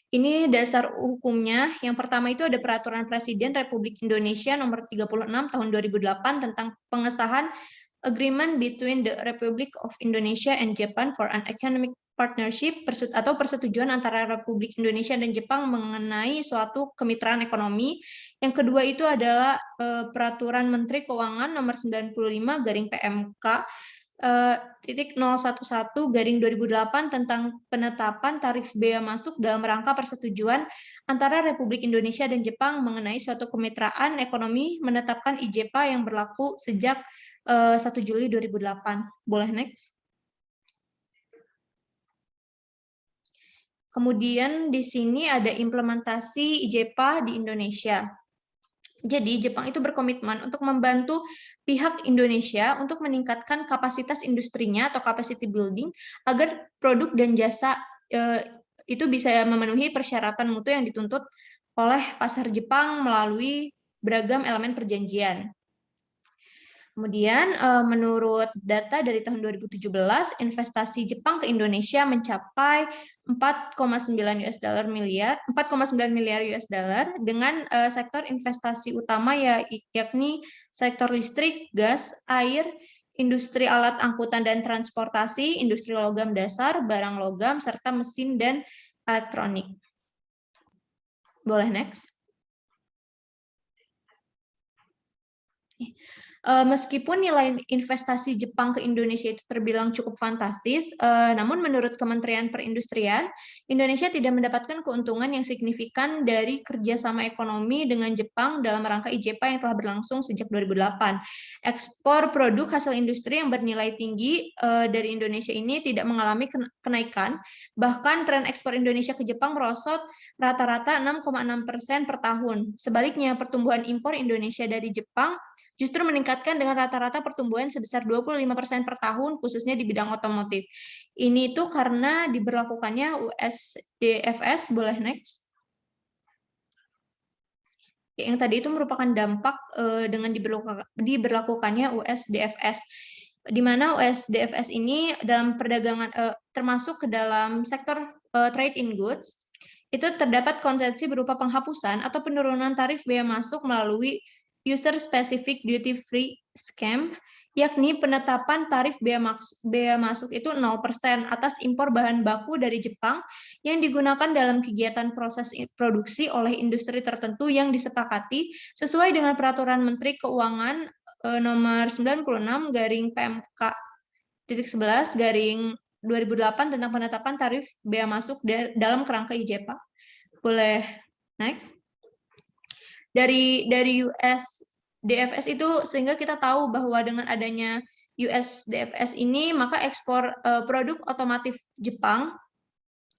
Speaker 4: Ini dasar hukumnya. Yang pertama itu ada Peraturan Presiden Republik Indonesia Nomor 36 Tahun 2008 tentang pengesahan Agreement between the Republic of Indonesia and Japan for an Economic Partnership atau persetujuan antara Republik Indonesia dan Jepang mengenai suatu kemitraan ekonomi. Yang kedua itu adalah Peraturan Menteri Keuangan Nomor 95/PMK /011/2008 tentang penetapan tarif bea masuk dalam rangka persetujuan antara Republik Indonesia dan Jepang mengenai suatu kemitraan ekonomi menetapkan IJPA yang berlaku sejak 1 Juli 2008. Boleh next. Kemudian di sini ada implementasi IJPA di Indonesia. Jadi Jepang itu berkomitmen untuk membantu pihak Indonesia untuk meningkatkan kapasitas industrinya atau capacity building agar produk dan jasa itu bisa memenuhi persyaratan mutu yang dituntut oleh pasar Jepang melalui beragam elemen perjanjian. Kemudian menurut data dari tahun 2017, investasi Jepang ke Indonesia mencapai 4,9 miliar US dollar dengan sektor investasi utama yakni sektor listrik, gas, air, industri alat angkutan dan transportasi, industri logam dasar, barang logam, serta mesin dan elektronik. Boleh next. Meskipun nilai investasi Jepang ke Indonesia itu terbilang cukup fantastis, namun menurut Kementerian Perindustrian, Indonesia tidak mendapatkan keuntungan yang signifikan dari kerjasama ekonomi dengan Jepang dalam rangka IJPA yang telah berlangsung sejak 2008. Ekspor produk hasil industri yang bernilai tinggi dari Indonesia ini tidak mengalami kenaikan, bahkan tren ekspor Indonesia ke Jepang merosot rata-rata 6,6% per tahun. Sebaliknya, pertumbuhan impor Indonesia dari Jepang justru meningkatkan dengan rata-rata pertumbuhan sebesar 25% per tahun, khususnya di bidang otomotif. Ini itu karena diberlakukannya USDFS, boleh next. Yang tadi itu merupakan dampak dengan diberlakukannya USDFS, di mana USDFS ini dalam perdagangan termasuk ke dalam sektor trade in goods, itu terdapat konsesi berupa penghapusan atau penurunan tarif bea masuk melalui user-specific duty-free scheme, yakni penetapan tarif bea masuk itu 0% atas impor bahan baku dari Jepang yang digunakan dalam kegiatan proses produksi oleh industri tertentu yang disepakati sesuai dengan Peraturan Menteri Keuangan nomor 96/11/2008 tentang penetapan tarif bea masuk dalam kerangka IJPA. Boleh next. Dari USDFS itu sehingga kita tahu bahwa dengan adanya USDFS ini maka ekspor produk otomotif Jepang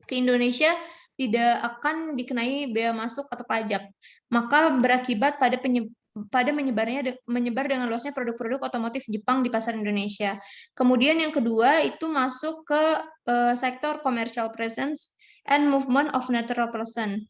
Speaker 4: ke Indonesia tidak akan dikenai bea masuk atau pajak, maka berakibat pada menyebar dengan luasnya produk-produk otomotif Jepang di pasar Indonesia. Kemudian yang kedua itu masuk ke sektor commercial presence and movement of natural person.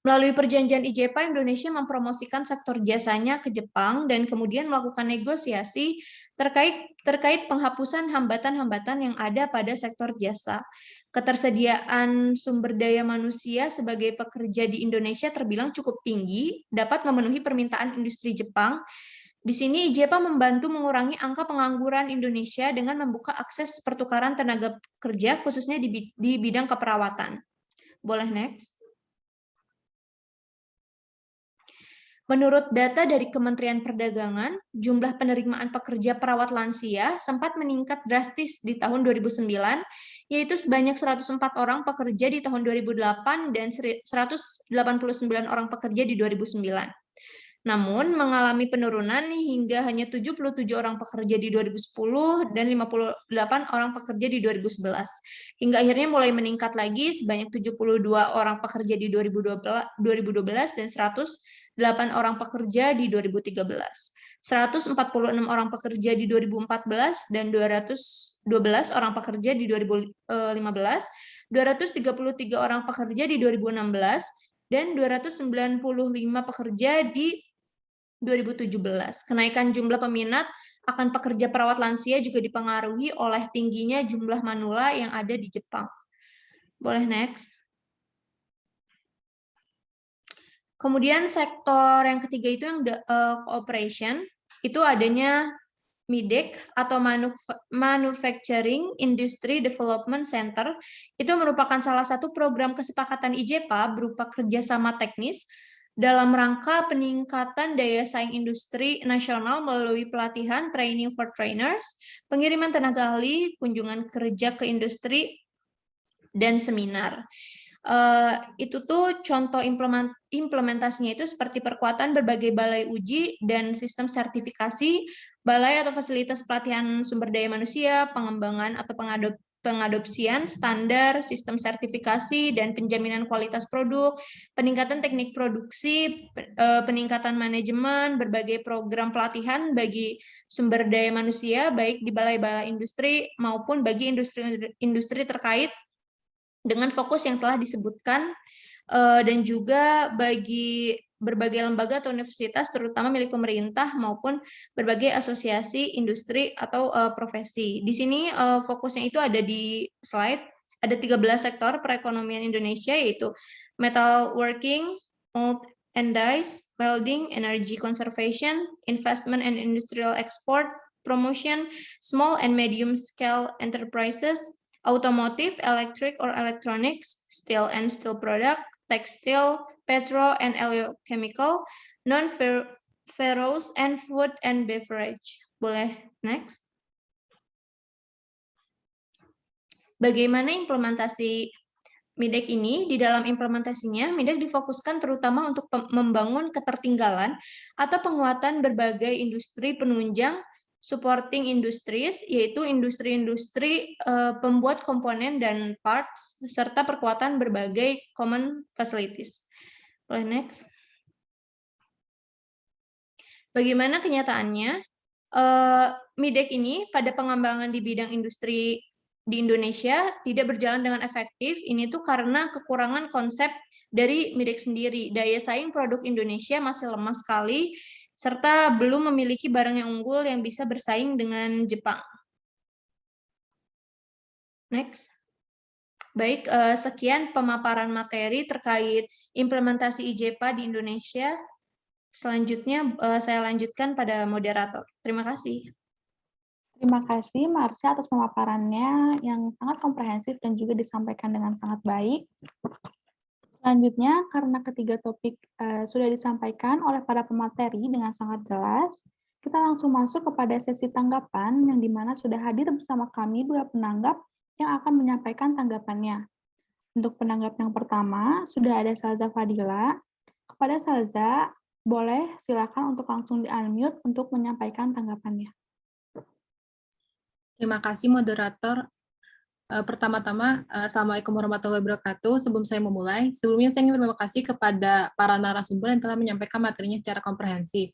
Speaker 4: Melalui perjanjian IJPA, Indonesia mempromosikan sektor jasanya ke Jepang dan kemudian melakukan negosiasi terkait penghapusan hambatan-hambatan yang ada pada sektor jasa. Ketersediaan sumber daya manusia sebagai pekerja di Indonesia terbilang cukup tinggi, dapat memenuhi permintaan industri Jepang. Di sini IJPA membantu mengurangi angka pengangguran Indonesia dengan membuka akses pertukaran tenaga kerja khususnya di bidang keperawatan. Boleh next. Menurut data dari Kementerian Perdagangan, jumlah penerimaan pekerja perawat lansia sempat meningkat drastis di tahun 2009, yaitu sebanyak 104 orang pekerja di tahun 2008 dan 189 orang pekerja di 2009. Namun, mengalami penurunan hingga hanya 77 orang pekerja di 2010 dan 58 orang pekerja di 2011. Hingga akhirnya mulai meningkat lagi sebanyak 72 orang pekerja di 2012 dan 108 orang pekerja di 2013, 146 orang pekerja di 2014 dan 212 orang pekerja di 2015, 233 orang pekerja di 2016 dan 295 pekerja di 2017. Kenaikan jumlah peminat akan pekerja perawat lansia juga dipengaruhi oleh tingginya jumlah manula yang ada di Jepang. Boleh next. Kemudian sektor yang ketiga itu yang cooperation, itu adanya MIDEC atau Manufacturing Industry Development Center, itu merupakan salah satu program kesepakatan IJPA berupa kerjasama teknis dalam rangka peningkatan daya saing industri nasional melalui pelatihan training for trainers, pengiriman tenaga ahli, kunjungan kerja ke industri, dan seminar. Itu tuh contoh implementasinya itu seperti perkuatan berbagai balai uji dan sistem sertifikasi, balai atau fasilitas pelatihan sumber daya manusia, pengembangan atau pengadopsian standar, sistem sertifikasi dan penjaminan kualitas produk, peningkatan teknik produksi, peningkatan manajemen, berbagai program pelatihan bagi sumber daya manusia baik di balai-balai industri maupun bagi industri terkait dengan fokus yang telah disebutkan, dan juga bagi berbagai lembaga atau universitas, terutama milik pemerintah maupun berbagai asosiasi industri atau profesi. Di sini fokusnya itu ada di slide, ada 13 sektor perekonomian Indonesia, yaitu metalworking, mold and dies, welding, energy conservation, investment and industrial export, promotion, small and medium scale enterprises, automotive, electric or electronics, steel and steel product, textile, petro and oleochemical, Faroes, and Food and Beverage. Boleh next? Bagaimana implementasi MIDEC ini? Di dalam implementasinya, MIDEC difokuskan terutama untuk membangun ketertinggalan atau penguatan berbagai industri penunjang supporting industries, yaitu industri-industri pembuat komponen dan parts, serta perkuatan berbagai common facilities. Boleh next? Bagaimana kenyataannya? MIDEC ini pada pengembangan di bidang industri di Indonesia tidak berjalan dengan efektif. Ini tuh karena kekurangan konsep dari MIDEC sendiri. Daya saing produk Indonesia masih lemah sekali, serta belum memiliki barang yang unggul yang bisa bersaing dengan Jepang. Next. Baik, sekian pemaparan materi terkait implementasi IJPA di Indonesia. Selanjutnya saya lanjutkan pada moderator. Terima kasih.
Speaker 1: Terima kasih Marsha atas pemaparannya yang sangat komprehensif dan juga disampaikan dengan sangat baik. Selanjutnya, karena ketiga topik sudah disampaikan oleh para pemateri dengan sangat jelas, kita langsung masuk kepada sesi tanggapan yang dimana sudah hadir bersama kami dua penanggap yang akan menyampaikan tanggapannya. Untuk penanggap yang pertama, sudah ada Salza Fadila. Kepada Salza, boleh silakan untuk langsung di-unmute untuk menyampaikan tanggapannya.
Speaker 5: Terima kasih moderator. Pertama-tama, Assalamualaikum warahmatullahi wabarakatuh. Sebelum saya memulai, sebelumnya saya ingin berterima kasih kepada para narasumber yang telah menyampaikan materinya secara komprehensif.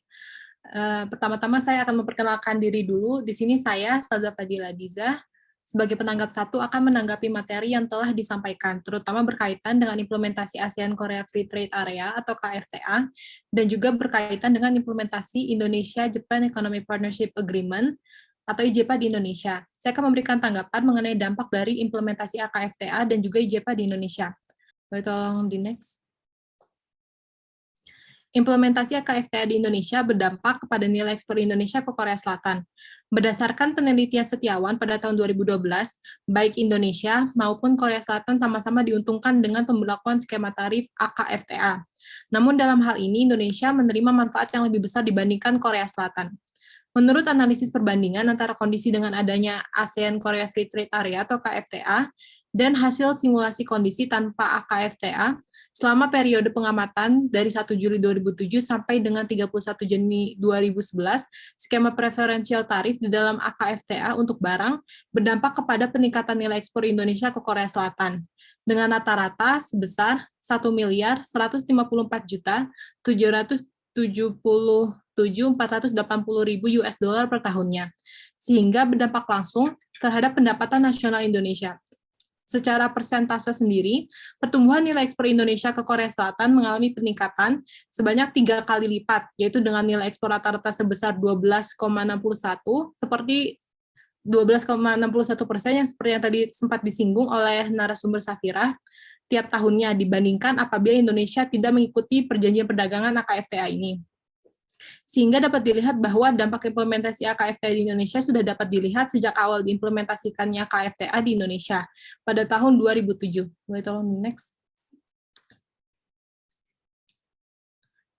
Speaker 5: Pertama-tama saya akan memperkenalkan diri dulu. Di sini saya, Salza Fadila Diza, sebagai penanggap satu akan menanggapi materi yang telah disampaikan, terutama berkaitan dengan implementasi ASEAN Korea Free Trade Area atau KFTA, dan juga berkaitan dengan implementasi Indonesia-Japan Economic Partnership Agreement atau IJPA di Indonesia. Saya akan memberikan tanggapan mengenai dampak dari implementasi AKFTA dan juga IJPA di Indonesia. Boleh tolong di next. Implementasi AKFTA di Indonesia berdampak kepada nilai ekspor Indonesia ke Korea Selatan. Berdasarkan penelitian Setiawan pada tahun 2012, baik Indonesia maupun Korea Selatan sama-sama diuntungkan dengan pemberlakuan skema tarif AKFTA. Namun dalam hal ini Indonesia menerima manfaat yang lebih besar dibandingkan Korea Selatan. Menurut analisis perbandingan antara kondisi dengan adanya ASEAN Korea Free Trade Area atau KFTA dan hasil simulasi kondisi tanpa AKFTA selama periode pengamatan dari 1 Juli 2007 sampai dengan 31 Juni 2011, skema preferensial tarif di dalam AKFTA untuk barang berdampak kepada peningkatan nilai ekspor Indonesia ke Korea Selatan dengan rata-rata sebesar 1.154.777.480.000 US dollar per tahunnya, sehingga berdampak langsung terhadap pendapatan nasional Indonesia. Secara persentase sendiri, pertumbuhan nilai ekspor Indonesia ke Korea Selatan mengalami peningkatan sebanyak 3 kali lipat, yaitu dengan nilai ekspor rata-rata sebesar 12,61, seperti 12,61% yang seperti yang tadi sempat disinggung oleh narasumber Safira, tiap tahunnya dibandingkan apabila Indonesia tidak mengikuti perjanjian perdagangan AKFTA ini. Sehingga dapat dilihat bahwa dampak implementasi AKFTA di Indonesia sudah dapat dilihat sejak awal diimplementasikannya AKFTA di Indonesia pada tahun 2007. Boleh tolong next.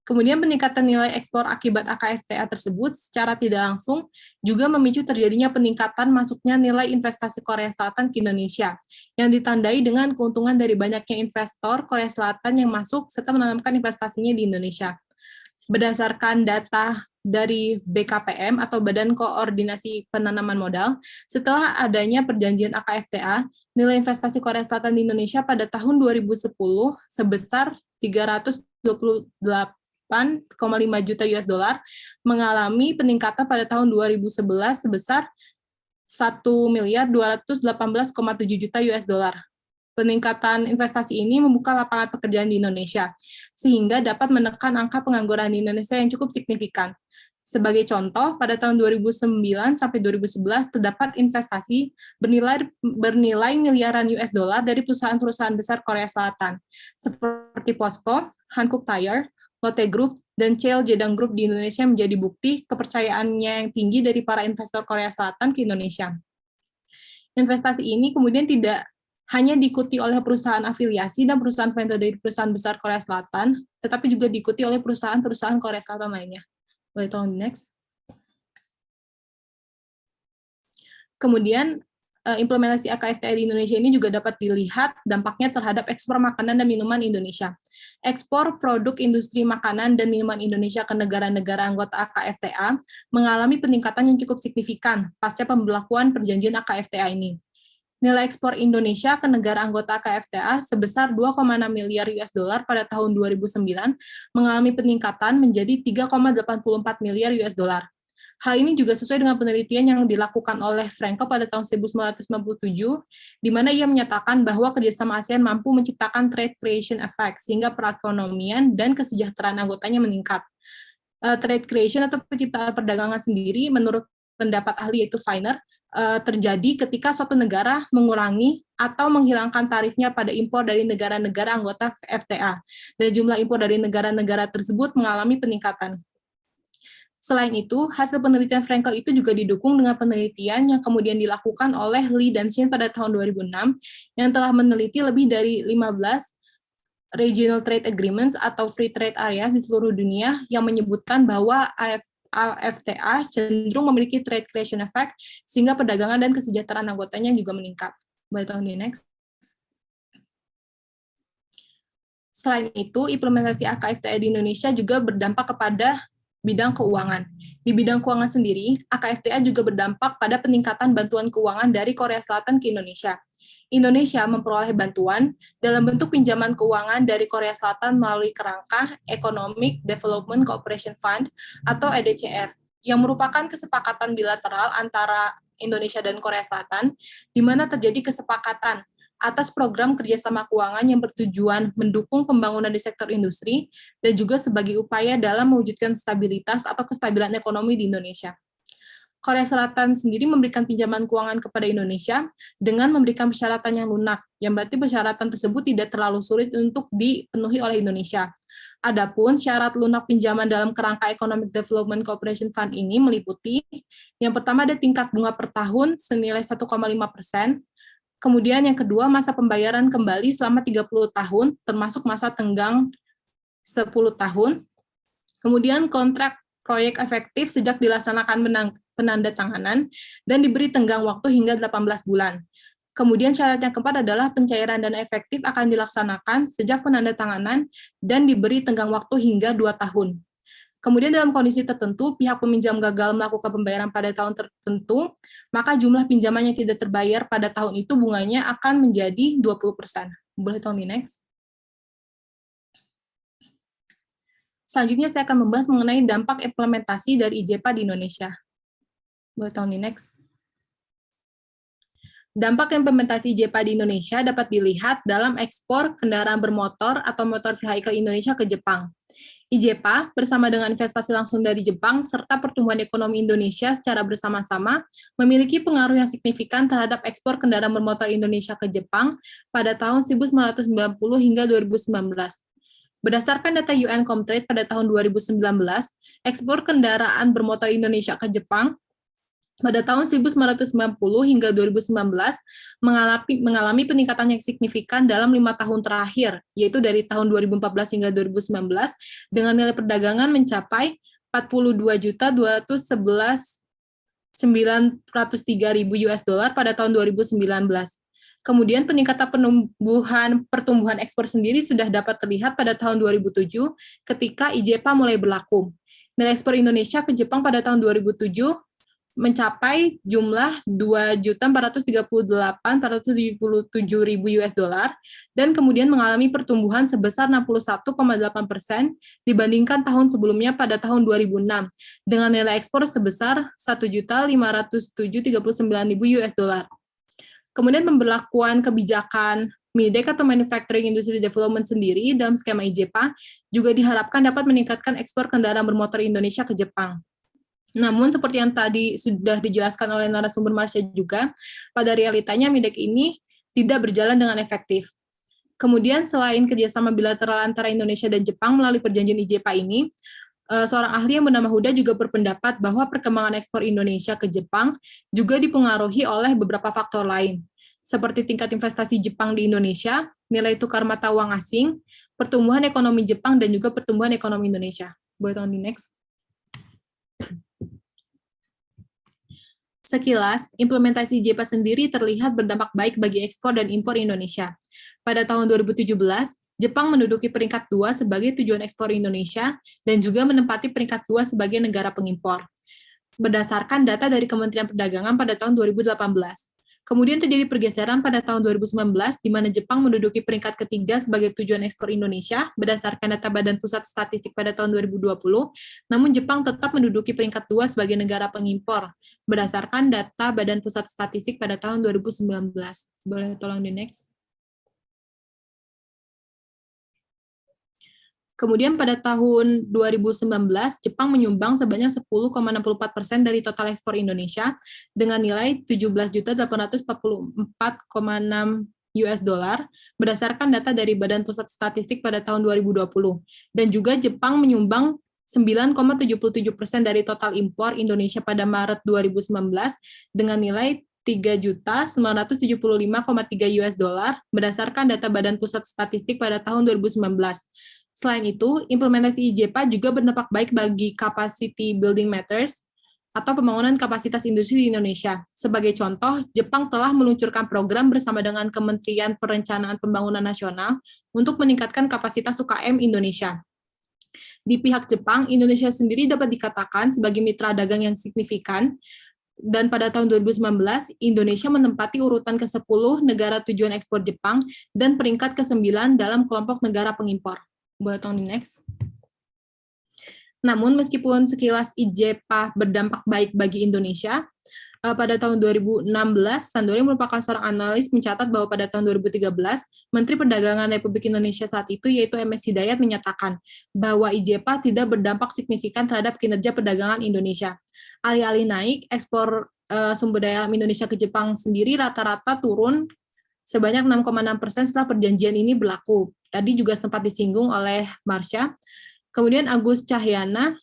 Speaker 5: Kemudian peningkatan nilai ekspor akibat AKFTA tersebut secara tidak langsung juga memicu terjadinya peningkatan masuknya nilai investasi Korea Selatan ke Indonesia, yang ditandai dengan keuntungan dari banyaknya investor Korea Selatan yang masuk serta menanamkan investasinya di Indonesia. Berdasarkan data dari BKPM atau Badan Koordinasi Penanaman Modal, setelah adanya perjanjian AKFTA, nilai investasi Korea Selatan di Indonesia pada tahun 2010 sebesar 328,5 juta US dollar, mengalami peningkatan pada tahun 2011 sebesar 1.218,7 juta US dollar. Peningkatan investasi ini membuka lapangan pekerjaan di Indonesia, sehingga dapat menekan angka pengangguran di Indonesia yang cukup signifikan. Sebagai contoh, pada tahun 2009 sampai 2011 terdapat investasi bernilai miliaran US dollar dari perusahaan-perusahaan besar Korea Selatan, seperti POSCO, Hankook Tire, Lotte Group, dan CL Jedang Group di Indonesia menjadi bukti kepercayaannya yang tinggi dari para investor Korea Selatan ke Indonesia. Investasi ini kemudian tidak hanya diikuti oleh perusahaan afiliasi dan perusahaan vendor dari perusahaan besar Korea Selatan, tetapi juga diikuti oleh perusahaan-perusahaan Korea Selatan lainnya. Boleh tolong di next. Kemudian implementasi AKFTA di Indonesia ini juga dapat dilihat dampaknya terhadap ekspor makanan dan minuman Indonesia. Ekspor produk industri makanan dan minuman Indonesia ke negara-negara anggota AKFTA mengalami peningkatan yang cukup signifikan pasca pemberlakuan perjanjian AKFTA ini. Nilai ekspor Indonesia ke negara anggota AKFTA sebesar 2,6 miliar US dollar pada tahun 2009 mengalami peningkatan menjadi 3,84 miliar US dollar. Hal ini juga sesuai dengan penelitian yang dilakukan oleh Frankel pada tahun 1997, di mana ia menyatakan bahwa kerjasama ASEAN mampu menciptakan trade creation effect, sehingga perekonomian dan kesejahteraan anggotanya meningkat. Trade creation atau penciptaan perdagangan sendiri, menurut pendapat ahli yaitu Feiner, terjadi ketika suatu negara mengurangi atau menghilangkan tarifnya pada impor dari negara-negara anggota FTA, dan jumlah impor dari negara-negara tersebut mengalami peningkatan. Selain itu, hasil penelitian Frankel itu juga didukung dengan penelitian yang kemudian dilakukan oleh Lee dan Shin pada tahun 2006, yang telah meneliti lebih dari 15 regional trade agreements atau free trade areas di seluruh dunia yang menyebutkan bahwa FTA cenderung memiliki trade creation effect, sehingga perdagangan dan kesejahteraan anggotanya juga meningkat. Boleh tolong di next. Selain itu, implementasi AKFTA di Indonesia juga berdampak kepada bidang keuangan. Di bidang keuangan sendiri, AKFTA juga berdampak pada peningkatan bantuan keuangan dari Korea Selatan ke Indonesia. Indonesia memperoleh bantuan dalam bentuk pinjaman keuangan dari Korea Selatan melalui kerangka Economic Development Cooperation Fund atau EDCF, yang merupakan kesepakatan bilateral antara Indonesia dan Korea Selatan, di mana terjadi kesepakatan atas program kerjasama keuangan yang bertujuan mendukung pembangunan di sektor industri dan juga sebagai upaya dalam mewujudkan stabilitas atau kestabilan ekonomi di Indonesia. Korea Selatan sendiri memberikan pinjaman keuangan kepada Indonesia dengan memberikan persyaratan yang lunak, yang berarti persyaratan tersebut tidak terlalu sulit untuk dipenuhi oleh Indonesia. Adapun syarat lunak pinjaman dalam kerangka Economic Development Cooperation Fund ini meliputi, yang pertama ada tingkat bunga per tahun senilai 1,5%, kemudian yang kedua, masa pembayaran kembali selama 30 tahun, termasuk masa tenggang 10 tahun. Kemudian kontrak proyek efektif sejak dilaksanakan penandatanganan dan diberi tenggang waktu hingga 18 bulan. Kemudian syarat yang keempat adalah pencairan dana efektif akan dilaksanakan sejak penandatanganan dan diberi tenggang waktu hingga 2 tahun. Kemudian dalam kondisi tertentu, pihak peminjam gagal melakukan pembayaran pada tahun tertentu, maka jumlah pinjaman yang tidak terbayar pada tahun itu bunganya akan menjadi 20%. Boleh tolong di next. Selanjutnya saya akan membahas mengenai dampak implementasi dari IJPA di Indonesia. Boleh tolong di next. Dampak implementasi IJPA di Indonesia dapat dilihat dalam ekspor kendaraan bermotor atau motor vehicle Indonesia ke Jepang. IJPA bersama dengan investasi langsung dari Jepang serta pertumbuhan ekonomi Indonesia secara bersama-sama memiliki pengaruh yang signifikan terhadap ekspor kendaraan bermotor Indonesia ke Jepang pada tahun 1990 hingga 2019. Berdasarkan data UN Comtrade pada tahun 2019, ekspor kendaraan bermotor Indonesia ke Jepang pada tahun 1990 hingga 2019 mengalami peningkatan yang signifikan dalam 5 tahun terakhir, yaitu dari tahun 2014 hingga 2019, dengan nilai perdagangan mencapai 42.211.903.000 US dollar pada tahun 2019. Kemudian peningkatan pertumbuhan ekspor sendiri sudah dapat terlihat pada tahun 2007 ketika IJPA mulai berlaku. Nilai ekspor Indonesia ke Jepang pada tahun 2007 mencapai jumlah 2.438.477.000 US dollar dan kemudian mengalami pertumbuhan sebesar 61,8% dibandingkan tahun sebelumnya pada tahun 2006 dengan nilai ekspor sebesar 1.507.039.000 US dollar. Kemudian pemberlakuan kebijakan MIDEC atau Manufacturing Industry Development sendiri dalam skema IJPA juga diharapkan dapat meningkatkan ekspor kendaraan bermotor Indonesia ke Jepang. Namun seperti yang tadi sudah dijelaskan oleh narasumber Marsha juga, pada realitanya MIDEC ini tidak berjalan dengan efektif. Kemudian selain kerjasama bilateral antara Indonesia dan Jepang melalui perjanjian IJPA ini, seorang ahli yang bernama Huda juga berpendapat bahwa perkembangan ekspor Indonesia ke Jepang juga dipengaruhi oleh beberapa faktor lain, seperti tingkat investasi Jepang di Indonesia, nilai tukar mata uang asing, pertumbuhan ekonomi Jepang, dan juga pertumbuhan ekonomi Indonesia. Boleh tolong di next. Sekilas, implementasi IJPA sendiri terlihat berdampak baik bagi ekspor dan impor Indonesia. Pada tahun 2017, Jepang menduduki peringkat 2 sebagai tujuan ekspor Indonesia dan juga menempati peringkat 2 sebagai negara pengimpor, berdasarkan data dari Kementerian Perdagangan pada tahun 2018. Kemudian terjadi pergeseran pada tahun 2019, di mana Jepang menduduki peringkat ketiga sebagai tujuan ekspor Indonesia, berdasarkan data Badan Pusat Statistik pada tahun 2020, namun Jepang tetap menduduki peringkat 2 sebagai negara pengimpor, berdasarkan data Badan Pusat Statistik pada tahun 2019. Boleh tolong di next. Kemudian pada tahun 2019, Jepang menyumbang sebanyak 10,64% dari total ekspor Indonesia dengan nilai 17.844,6 US dollar berdasarkan data dari Badan Pusat Statistik pada tahun 2020. Dan juga Jepang menyumbang 9,77% dari total impor Indonesia pada Maret 2019 dengan nilai 3.975,3 US dollar berdasarkan data Badan Pusat Statistik pada tahun 2019. Selain itu, implementasi IJPA juga berdampak baik bagi capacity building matters atau pembangunan kapasitas industri di Indonesia. Sebagai contoh, Jepang telah meluncurkan program bersama dengan Kementerian Perencanaan Pembangunan Nasional untuk meningkatkan kapasitas UKM Indonesia. Di pihak Jepang, Indonesia sendiri dapat dikatakan sebagai mitra dagang yang signifikan, dan pada tahun 2019, Indonesia menempati urutan ke-10 negara tujuan ekspor Jepang dan peringkat ke-9 dalam kelompok negara pengimpor. Boleh tolong di next. Namun, meskipun sekilas IJPA berdampak baik bagi Indonesia, pada tahun 2016, Sandori merupakan seorang analis mencatat bahwa pada tahun 2013, Menteri Perdagangan Republik Indonesia saat itu, yaitu MS Hidayat, menyatakan bahwa IJPA tidak berdampak signifikan terhadap kinerja perdagangan Indonesia. Alih-alih naik, ekspor sumber daya alam Indonesia ke Jepang sendiri rata-rata turun sebanyak 6,6% setelah perjanjian ini berlaku. Tadi juga sempat disinggung oleh Marsha. Kemudian Agus Cahyana,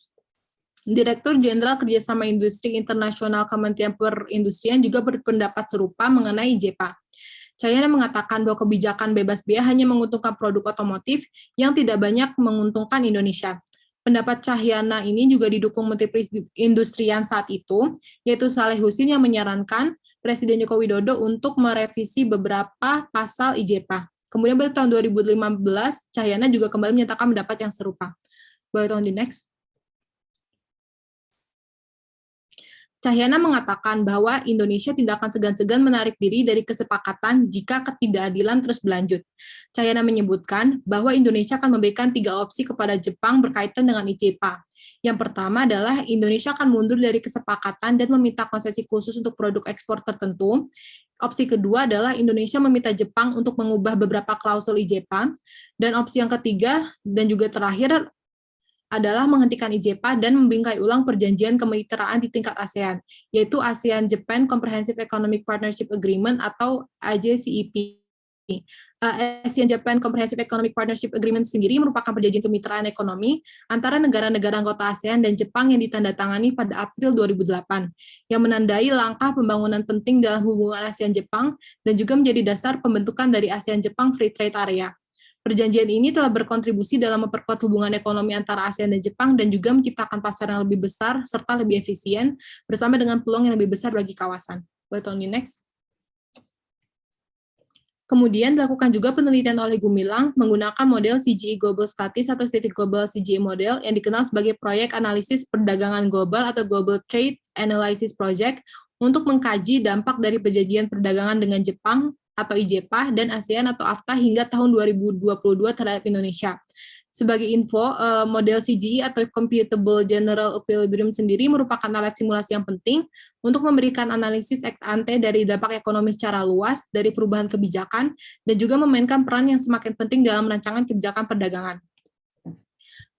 Speaker 5: Direktur Jenderal Kerjasama Industri Internasional Kementerian Perindustrian juga berpendapat serupa mengenai IJPA. Cahyana mengatakan bahwa kebijakan bebas biaya hanya menguntungkan produk otomotif yang tidak banyak menguntungkan Indonesia. Pendapat Cahyana ini juga didukung Menteri Perindustrian saat itu, yaitu Saleh Husin, yang menyarankan Presiden Joko Widodo untuk merevisi beberapa pasal IJPA. Kemudian pada tahun 2015, Cahyana juga kembali menyatakan pendapat yang serupa. Boleh tolong di next. Cahyana mengatakan bahwa Indonesia tidak akan segan-segan menarik diri dari kesepakatan jika ketidakadilan terus berlanjut. Cahyana menyebutkan bahwa Indonesia akan memberikan 3 opsi kepada Jepang berkaitan dengan IJPA. Yang pertama adalah Indonesia akan mundur dari kesepakatan dan meminta konsesi khusus untuk produk ekspor tertentu. Opsi kedua adalah Indonesia meminta Jepang untuk mengubah beberapa klausul IJPA. Dan opsi yang ketiga dan juga terakhir adalah menghentikan IJPA dan membingkai ulang perjanjian kemitraan di tingkat ASEAN, yaitu ASEAN-Japan Comprehensive Economic Partnership Agreement atau AJCEP. ASEAN-Japan Comprehensive Economic Partnership Agreement sendiri merupakan perjanjian kemitraan ekonomi antara negara-negara anggota ASEAN dan Jepang yang ditandatangani pada April 2008, yang menandai langkah pembangunan penting dalam hubungan ASEAN-Jepang dan juga menjadi dasar pembentukan dari ASEAN-Jepang Free Trade Area. Perjanjian ini telah berkontribusi dalam memperkuat hubungan ekonomi antara ASEAN dan Jepang dan juga menciptakan pasar yang lebih besar serta lebih efisien bersama dengan peluang yang lebih besar bagi kawasan. Boleh tolong di next. Kemudian dilakukan juga penelitian oleh Gumilang menggunakan model CGI Global Studies atau Static Global CGI Model yang dikenal sebagai proyek analisis perdagangan global atau Global Trade Analysis Project untuk mengkaji dampak dari perjanjian perdagangan dengan Jepang atau IJPA dan ASEAN atau AFTA hingga tahun 2022 terhadap Indonesia. Sebagai info, model CGI atau Computable General Equilibrium sendiri merupakan alat simulasi yang penting untuk memberikan analisis ex ante dari dampak ekonomi secara luas dari perubahan kebijakan dan juga memainkan peran yang semakin penting dalam rancangan kebijakan perdagangan.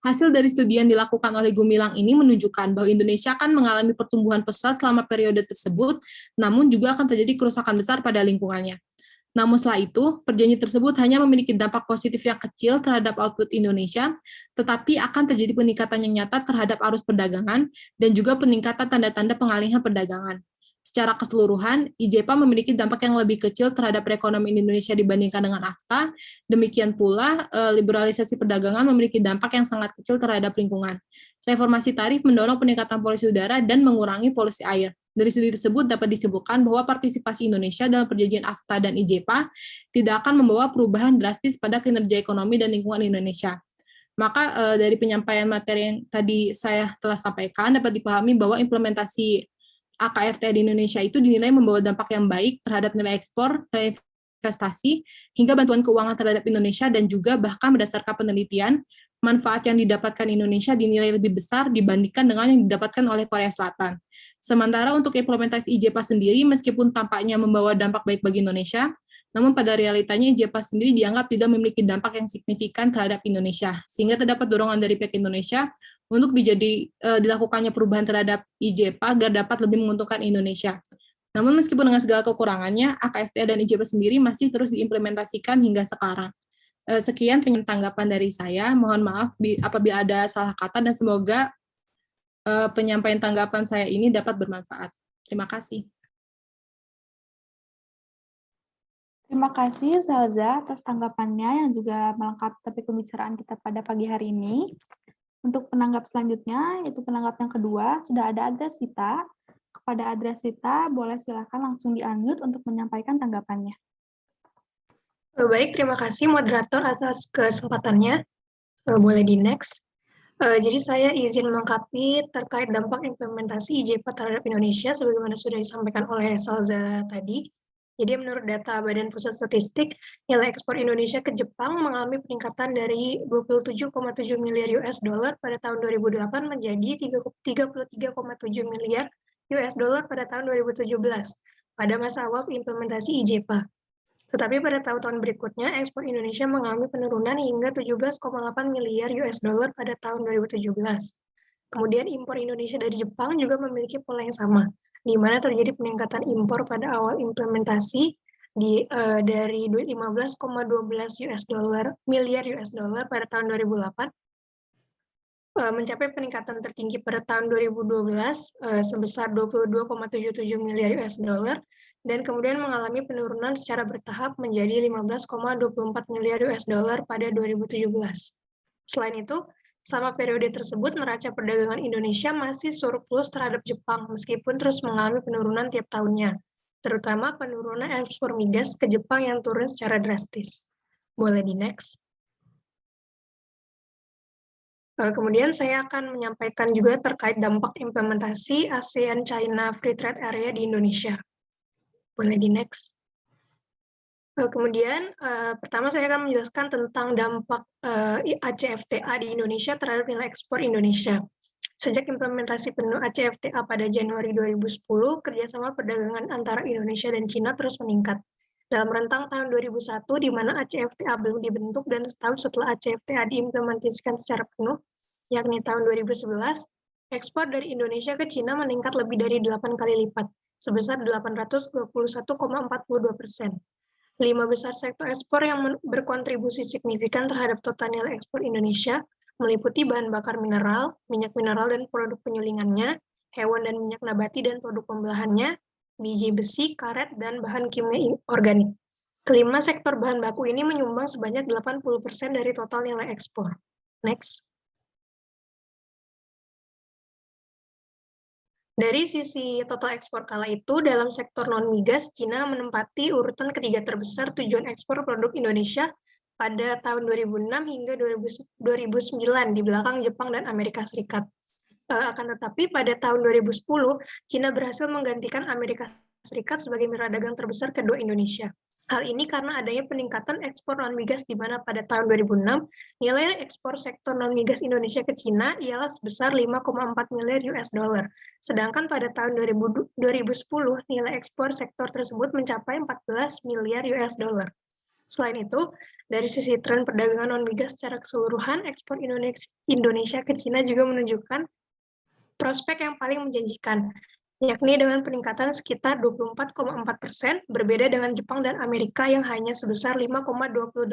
Speaker 5: Hasil dari studi yang dilakukan oleh Gumilang ini menunjukkan bahwa Indonesia akan mengalami pertumbuhan pesat selama periode tersebut, namun juga akan terjadi kerusakan besar pada lingkungannya. Namun setelah itu, perjanjian tersebut hanya memiliki dampak positif yang kecil terhadap output Indonesia, tetapi akan terjadi peningkatan yang nyata terhadap arus perdagangan dan juga peningkatan tanda-tanda pengalihan perdagangan. Secara keseluruhan, IJPA memiliki dampak yang lebih kecil terhadap perekonomian Indonesia dibandingkan dengan AFTA. Demikian pula, liberalisasi perdagangan memiliki dampak yang sangat kecil terhadap lingkungan. Reformasi tarif mendorong peningkatan polusi udara dan mengurangi polusi air. Dari studi tersebut dapat disimpulkan bahwa partisipasi Indonesia dalam perjanjian AFTA dan IJPA tidak akan membawa perubahan drastis pada kinerja ekonomi dan lingkungan Indonesia. Maka dari penyampaian materi yang tadi saya telah sampaikan dapat dipahami bahwa implementasi AKFTA di Indonesia itu dinilai membawa dampak yang baik terhadap nilai ekspor dan investasi hingga bantuan keuangan terhadap Indonesia, dan juga bahkan berdasarkan penelitian manfaat yang didapatkan Indonesia dinilai lebih besar dibandingkan dengan yang didapatkan oleh Korea Selatan. Sementara untuk implementasi IJPA sendiri, meskipun tampaknya membawa dampak baik bagi Indonesia, namun pada realitanya IJPA sendiri dianggap tidak memiliki dampak yang signifikan terhadap Indonesia, sehingga terdapat dorongan dari pihak Indonesia untuk dilakukannya perubahan terhadap IJPA agar dapat lebih menguntungkan Indonesia. Namun meskipun dengan segala kekurangannya, AKFTA dan IJPA sendiri masih terus diimplementasikan hingga sekarang. Sekian tanggapan dari saya. Mohon maaf apabila ada salah kata, dan semoga penyampaian tanggapan saya ini dapat bermanfaat. Terima kasih.
Speaker 1: Terima kasih Salza atas tanggapannya yang juga melengkapi topik pembicaraan kita pada pagi hari ini. Untuk penanggap selanjutnya, yaitu penanggap yang kedua, sudah ada Adresita. Kepada Adresita, boleh silakan langsung di-unmute untuk menyampaikan tanggapannya.
Speaker 6: Baik, terima kasih moderator atas kesempatannya. Boleh di next. Jadi saya izin melengkapi terkait dampak implementasi IJPA terhadap Indonesia sebagaimana sudah disampaikan oleh Salza tadi. Jadi menurut data Badan Pusat Statistik, nilai ekspor Indonesia ke Jepang mengalami peningkatan dari 27,7 miliar US dollar pada tahun 2008 menjadi 33,7 miliar US dollar pada tahun 2017 pada masa awal implementasi IJPA. Tetapi pada tahun-tahun berikutnya, ekspor Indonesia mengalami penurunan hingga 17,8 miliar US dollar pada tahun 2017. Kemudian impor Indonesia dari Jepang juga memiliki pola yang sama, di mana terjadi peningkatan impor pada awal implementasi dari 15,12 miliar US dollar pada tahun 2008, mencapai peningkatan tertinggi pada tahun 2012 sebesar 22,77 miliar US dollar, dan kemudian mengalami penurunan secara bertahap menjadi 15,24 miliar US dollar pada 2017. Selain itu, selama periode tersebut neraca perdagangan Indonesia masih surplus terhadap Jepang meskipun terus mengalami penurunan tiap tahunnya, terutama penurunan ekspor migas ke Jepang yang turun secara drastis. Boleh di next. Kemudian saya akan menyampaikan juga terkait dampak implementasi ASEAN-China Free Trade Area di Indonesia. Boleh di next. Kemudian pertama saya akan menjelaskan tentang dampak ACFTA di Indonesia terhadap nilai ekspor Indonesia. Sejak implementasi penuh ACFTA pada Januari 2010, kerjasama perdagangan antara Indonesia dan Cina terus meningkat. Dalam rentang tahun 2001, di mana ACFTA belum dibentuk dan setahun setelah ACFTA diimplementasikan secara penuh, yakni tahun 2011, ekspor dari Indonesia ke Cina meningkat lebih dari 8 kali lipat, sebesar 821,42%. 5 besar sektor ekspor yang berkontribusi signifikan terhadap total nilai ekspor Indonesia meliputi bahan bakar mineral, minyak mineral dan produk penyulingannya, hewan dan minyak nabati dan produk pembelahannya, biji besi, karet, dan bahan kimia organik. Kelima sektor bahan baku ini menyumbang sebanyak 80% dari total nilai ekspor. Next. Dari sisi total ekspor kala itu, dalam sektor non-migas, Cina menempati urutan ketiga terbesar tujuan ekspor produk Indonesia pada tahun 2006 hingga 2009, di belakang Jepang dan Amerika Serikat. Akan tetapi, pada tahun 2010, Cina berhasil menggantikan Amerika Serikat sebagai mitra dagang terbesar kedua Indonesia. Hal ini karena adanya peningkatan ekspor non-migas di mana pada tahun 2006, nilai ekspor sektor non-migas Indonesia ke Cina ialah sebesar 5,4 miliar US dollar. Sedangkan pada tahun 2010, nilai ekspor sektor tersebut mencapai 14 miliar US dollar. Selain itu, dari sisi tren perdagangan non-migas secara keseluruhan, ekspor Indonesia ke Cina juga menunjukkan prospek yang paling menjanjikan, yakni dengan peningkatan sekitar 24,4%, berbeda dengan Jepang dan Amerika yang hanya sebesar 5,28%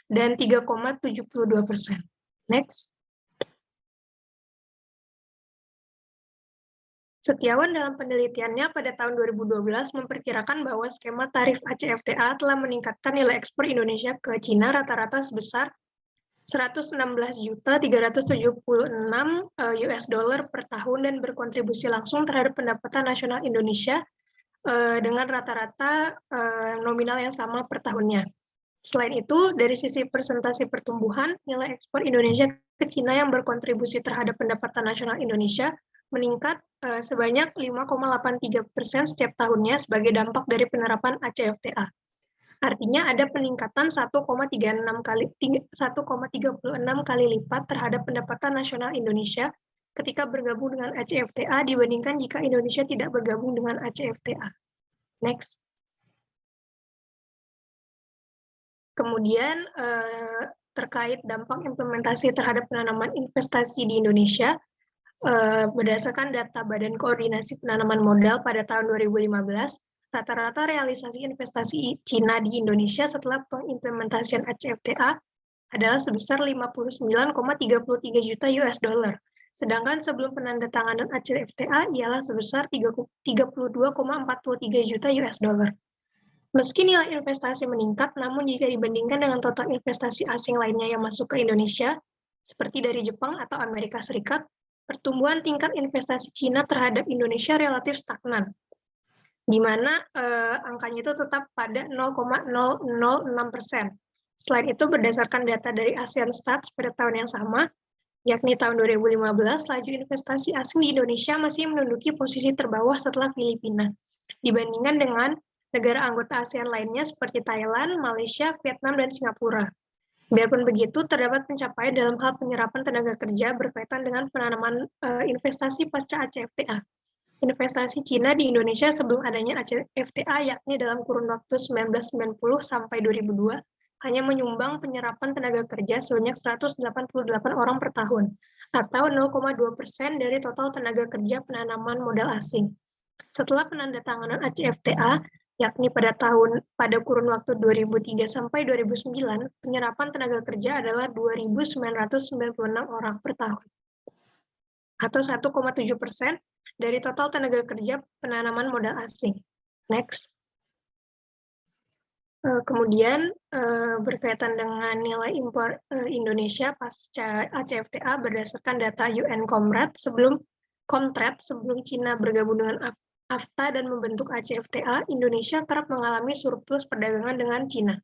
Speaker 6: dan 3,72%. Next. Setiawan dalam penelitiannya pada tahun 2012 memperkirakan bahwa skema tarif ACFTA telah meningkatkan nilai ekspor Indonesia ke Cina rata-rata sebesar $116.376 US dollar per tahun dan berkontribusi langsung terhadap pendapatan nasional Indonesia dengan rata-rata nominal yang sama per tahunnya. Selain itu, dari sisi persentase pertumbuhan, nilai ekspor Indonesia ke Cina yang berkontribusi terhadap pendapatan nasional Indonesia meningkat sebanyak 5,83% setiap tahunnya sebagai dampak dari penerapan ACFTA. Artinya ada peningkatan 1,36 kali lipat terhadap pendapatan nasional Indonesia ketika bergabung dengan ACFTA dibandingkan jika Indonesia tidak bergabung dengan ACFTA. Next. Kemudian terkait dampak implementasi terhadap penanaman investasi di Indonesia, berdasarkan data Badan Koordinasi Penanaman Modal pada tahun 2015, rata-rata realisasi investasi Cina di Indonesia setelah pengimplementasian ACFTA adalah sebesar 59,33 juta US dollar. Sedangkan sebelum penandatanganan ACFTA ialah sebesar 32,43 juta US dollar. Meski nilai investasi meningkat, namun jika dibandingkan dengan total investasi asing lainnya yang masuk ke Indonesia, seperti dari Jepang atau Amerika Serikat, pertumbuhan tingkat investasi Cina terhadap Indonesia relatif stagnan, di mana angkanya itu tetap pada 0,006%. Selain itu, berdasarkan data dari ASEAN Stats pada tahun yang sama, yakni tahun 2015, laju investasi asing di Indonesia masih menduduki posisi terbawah setelah Filipina, dibandingkan dengan negara anggota ASEAN lainnya seperti Thailand, Malaysia, Vietnam, dan Singapura. Biarpun begitu, terdapat pencapaian dalam hal penyerapan tenaga kerja berkaitan dengan penanaman investasi pasca ACFTA. Investasi Cina di Indonesia sebelum adanya ACFTA, yakni dalam kurun waktu 1990 sampai 2002, hanya menyumbang penyerapan tenaga kerja sebanyak 188 orang per tahun, atau 0,2% dari total tenaga kerja penanaman modal asing. Setelah penandatanganan ACFTA, yakni pada kurun waktu 2003 sampai 2009, penyerapan tenaga kerja adalah 2.996 orang per tahun, atau 1,7% dari total tenaga kerja penanaman modal asing. Next. Kemudian berkaitan dengan nilai impor Indonesia pasca ACFTA berdasarkan data UN Comtrade sebelum Cina bergabung dengan AFTA dan membentuk ACFTA, Indonesia kerap mengalami surplus perdagangan dengan Cina.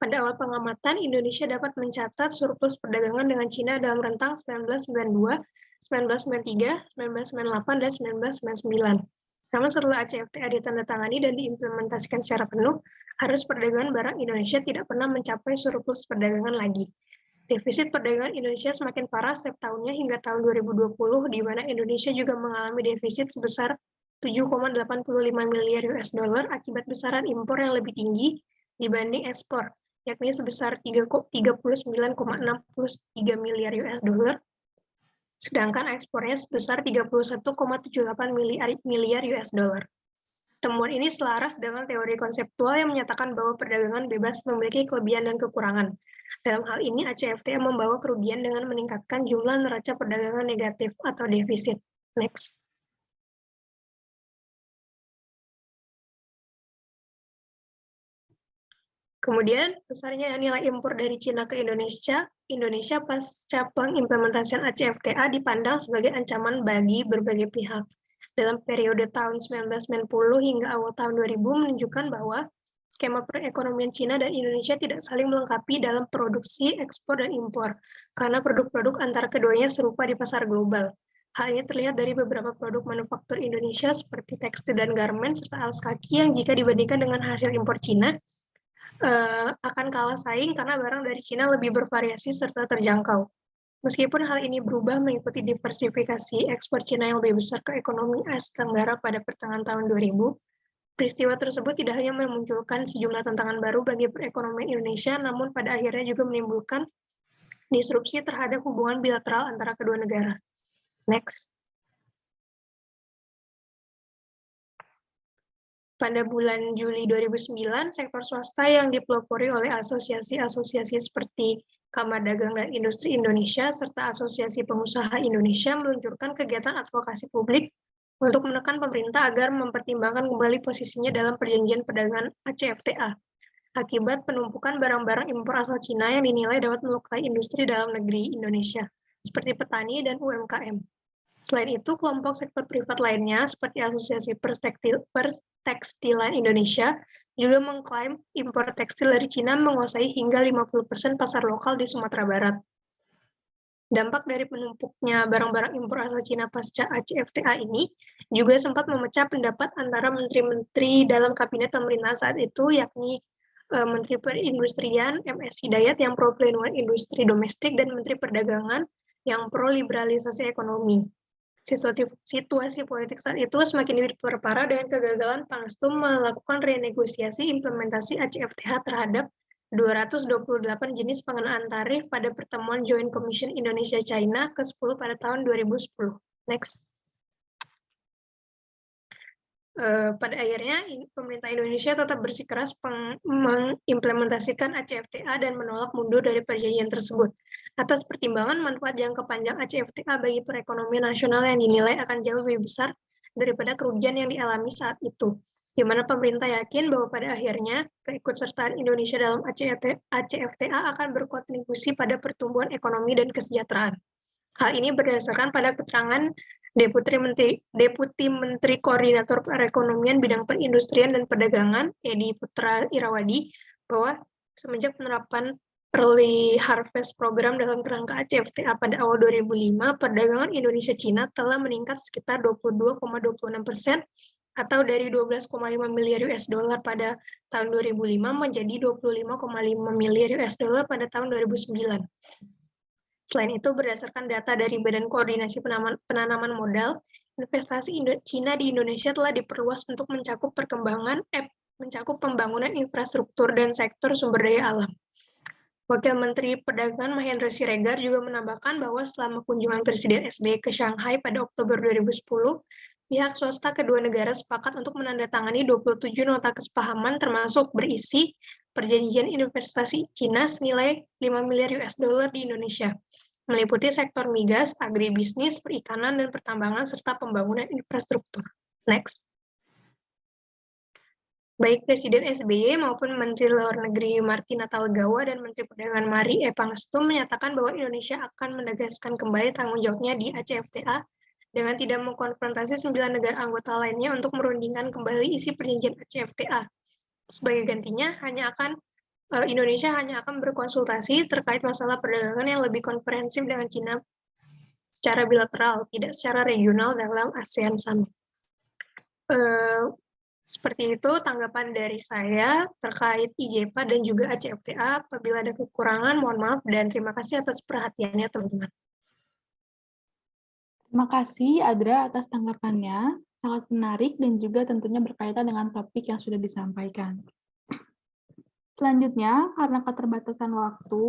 Speaker 6: Pada awal pengamatan, Indonesia dapat mencatat surplus perdagangan dengan Cina dalam rentang 1992, 1993, 1998, dan 1999. Namun setelah ACFTA ditandatangani dan diimplementasikan secara penuh, arus perdagangan barang Indonesia tidak pernah mencapai surplus perdagangan lagi. Defisit perdagangan Indonesia semakin parah setiap tahunnya hingga tahun 2020, di mana Indonesia juga mengalami defisit sebesar 7,85 miliar US dollar akibat besaran impor yang lebih tinggi dibanding ekspor, yakni sebesar 39,63 miliar US dollar, sedangkan ekspornya sebesar 31,78 miliar US dollar. Temuan ini selaras dengan teori konseptual yang menyatakan bahwa perdagangan bebas memiliki kelebihan dan kekurangan. Dalam hal ini, ACFTA membawa kerugian dengan meningkatkan jumlah neraca perdagangan negatif atau defisit. Next. Kemudian, besarnya nilai impor dari Cina ke Indonesia pasca pengimplementasian ACFTA dipandang sebagai ancaman bagi berbagai pihak. Dalam periode tahun 1990 hingga awal tahun 2000 menunjukkan bahwa skema perekonomian Cina dan Indonesia tidak saling melengkapi dalam produksi, ekspor, dan impor, karena produk-produk antara keduanya serupa di pasar global. Hal ini terlihat dari beberapa produk manufaktur Indonesia seperti tekstil dan garmen, serta alas kaki yang jika dibandingkan dengan hasil impor Cina, akan kalah saing karena barang dari Cina lebih bervariasi serta terjangkau. Meskipun hal ini berubah mengikuti diversifikasi ekspor Cina yang lebih besar ke ekonomi Asia Tenggara pada pertengahan tahun 2000, peristiwa tersebut tidak hanya memunculkan sejumlah tantangan baru bagi perekonomian Indonesia, namun pada akhirnya juga menimbulkan disrupsi terhadap hubungan bilateral antara kedua negara. Next. Pada bulan Juli 2009, sektor swasta yang dipelopori oleh asosiasi-asosiasi seperti Kamar Dagang dan Industri Indonesia serta Asosiasi Pengusaha Indonesia meluncurkan kegiatan advokasi publik untuk menekan pemerintah agar mempertimbangkan kembali posisinya dalam perjanjian perdagangan ACFTA. akibat penumpukan barang-barang impor asal Cina yang dinilai dapat melukai industri dalam negeri Indonesia, seperti petani dan UMKM. Selain itu, kelompok sektor privat lainnya, seperti Asosiasi Perstekstilan Indonesia, juga mengklaim impor tekstil dari Cina menguasai hingga 50% pasar lokal di Sumatera Barat. Dampak dari penumpuknya barang-barang impor asal Cina pasca ACFTA ini juga sempat memecah pendapat antara menteri-menteri dalam kabinet pemerintahan saat itu, yakni Menteri Perindustrian M.S. Hidayat yang pro pelindungan industri domestik dan Menteri Perdagangan yang pro liberalisasi ekonomi. Situasi politik saat itu semakin diperparah dengan kegagalan Pangestum melakukan renegosiasi implementasi ACFTA terhadap 228 jenis pengenaan tarif pada pertemuan Joint Commission Indonesia-China ke-10 pada tahun 2010. Next. Pada akhirnya, pemerintah Indonesia tetap bersikeras mengimplementasikan ACFTA dan menolak mundur dari perjanjian tersebut. Atas pertimbangan manfaat jangka panjang ACFTA bagi perekonomian nasional yang dinilai akan jauh lebih besar daripada kerugian yang dialami saat itu, di mana pemerintah yakin bahwa pada akhirnya keikutsertaan Indonesia dalam ACFTA akan berkontribusi pada pertumbuhan ekonomi dan kesejahteraan. Hal ini berdasarkan pada keterangan Deputi Menteri Koordinator Perekonomian Bidang Perindustrian dan Perdagangan, Edi Putra Irawadi, bahwa semenjak penerapan Early Harvest Program dalam kerangka ACFTA pada awal 2005, perdagangan Indonesia-Cina telah meningkat sekitar 22,26%, atau dari 12,5 miliar US dollar pada tahun 2005 menjadi 25,5 miliar US dollar pada tahun 2009. Selain itu, berdasarkan data dari Badan Koordinasi Penanaman Modal, investasi Cina di Indonesia telah diperluas untuk mencakup pembangunan infrastruktur dan sektor sumber daya alam. Wakil Menteri Perdagangan Mahendra Siregar juga menambahkan bahwa selama kunjungan Presiden SBY ke Shanghai pada Oktober 2010, pihak swasta kedua negara sepakat untuk menandatangani 27 nota kesepahaman termasuk berisi perjanjian investasi Cina senilai 5 miliar US dollar di Indonesia, meliputi sektor migas, agribisnis, perikanan, dan pertambangan, serta pembangunan infrastruktur. Next. Baik Presiden SBY maupun Menteri Luar Negeri Marty Natalegawa dan Menteri Perdagangan Marie E. Pangestum menyatakan bahwa Indonesia akan menegaskan kembali tanggung jawabnya di ACFTA dengan tidak mengkonfrontasi 9 negara anggota lainnya untuk merundingkan kembali isi perjanjian ACFTA. Sebagai gantinya, Indonesia hanya akan berkonsultasi terkait masalah perdagangan yang lebih komprehensif dengan Cina secara bilateral, tidak secara regional dalam ASEAN Summit. Seperti itu tanggapan dari saya terkait IJPA dan juga ACFTA. Apabila ada kekurangan, mohon maaf, dan terima kasih atas perhatiannya, teman-teman.
Speaker 1: Terima kasih, Adra, atas tanggapannya. Sangat menarik dan juga tentunya berkaitan dengan topik yang sudah disampaikan. Selanjutnya, karena keterbatasan waktu,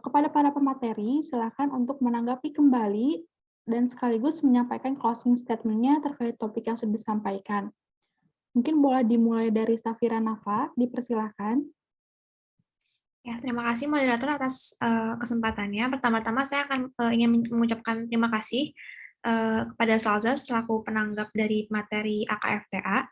Speaker 1: kepada para pemateri, silakan untuk menanggapi kembali dan sekaligus menyampaikan closing statement-nya terkait topik yang sudah disampaikan. Mungkin boleh dimulai dari Safira Nafa, dipersilakan.
Speaker 2: Ya, terima kasih moderator atas kesempatannya. Pertama-tama saya akan ingin mengucapkan terima kasih kepada Salza selaku penanggap dari materi AKFTA.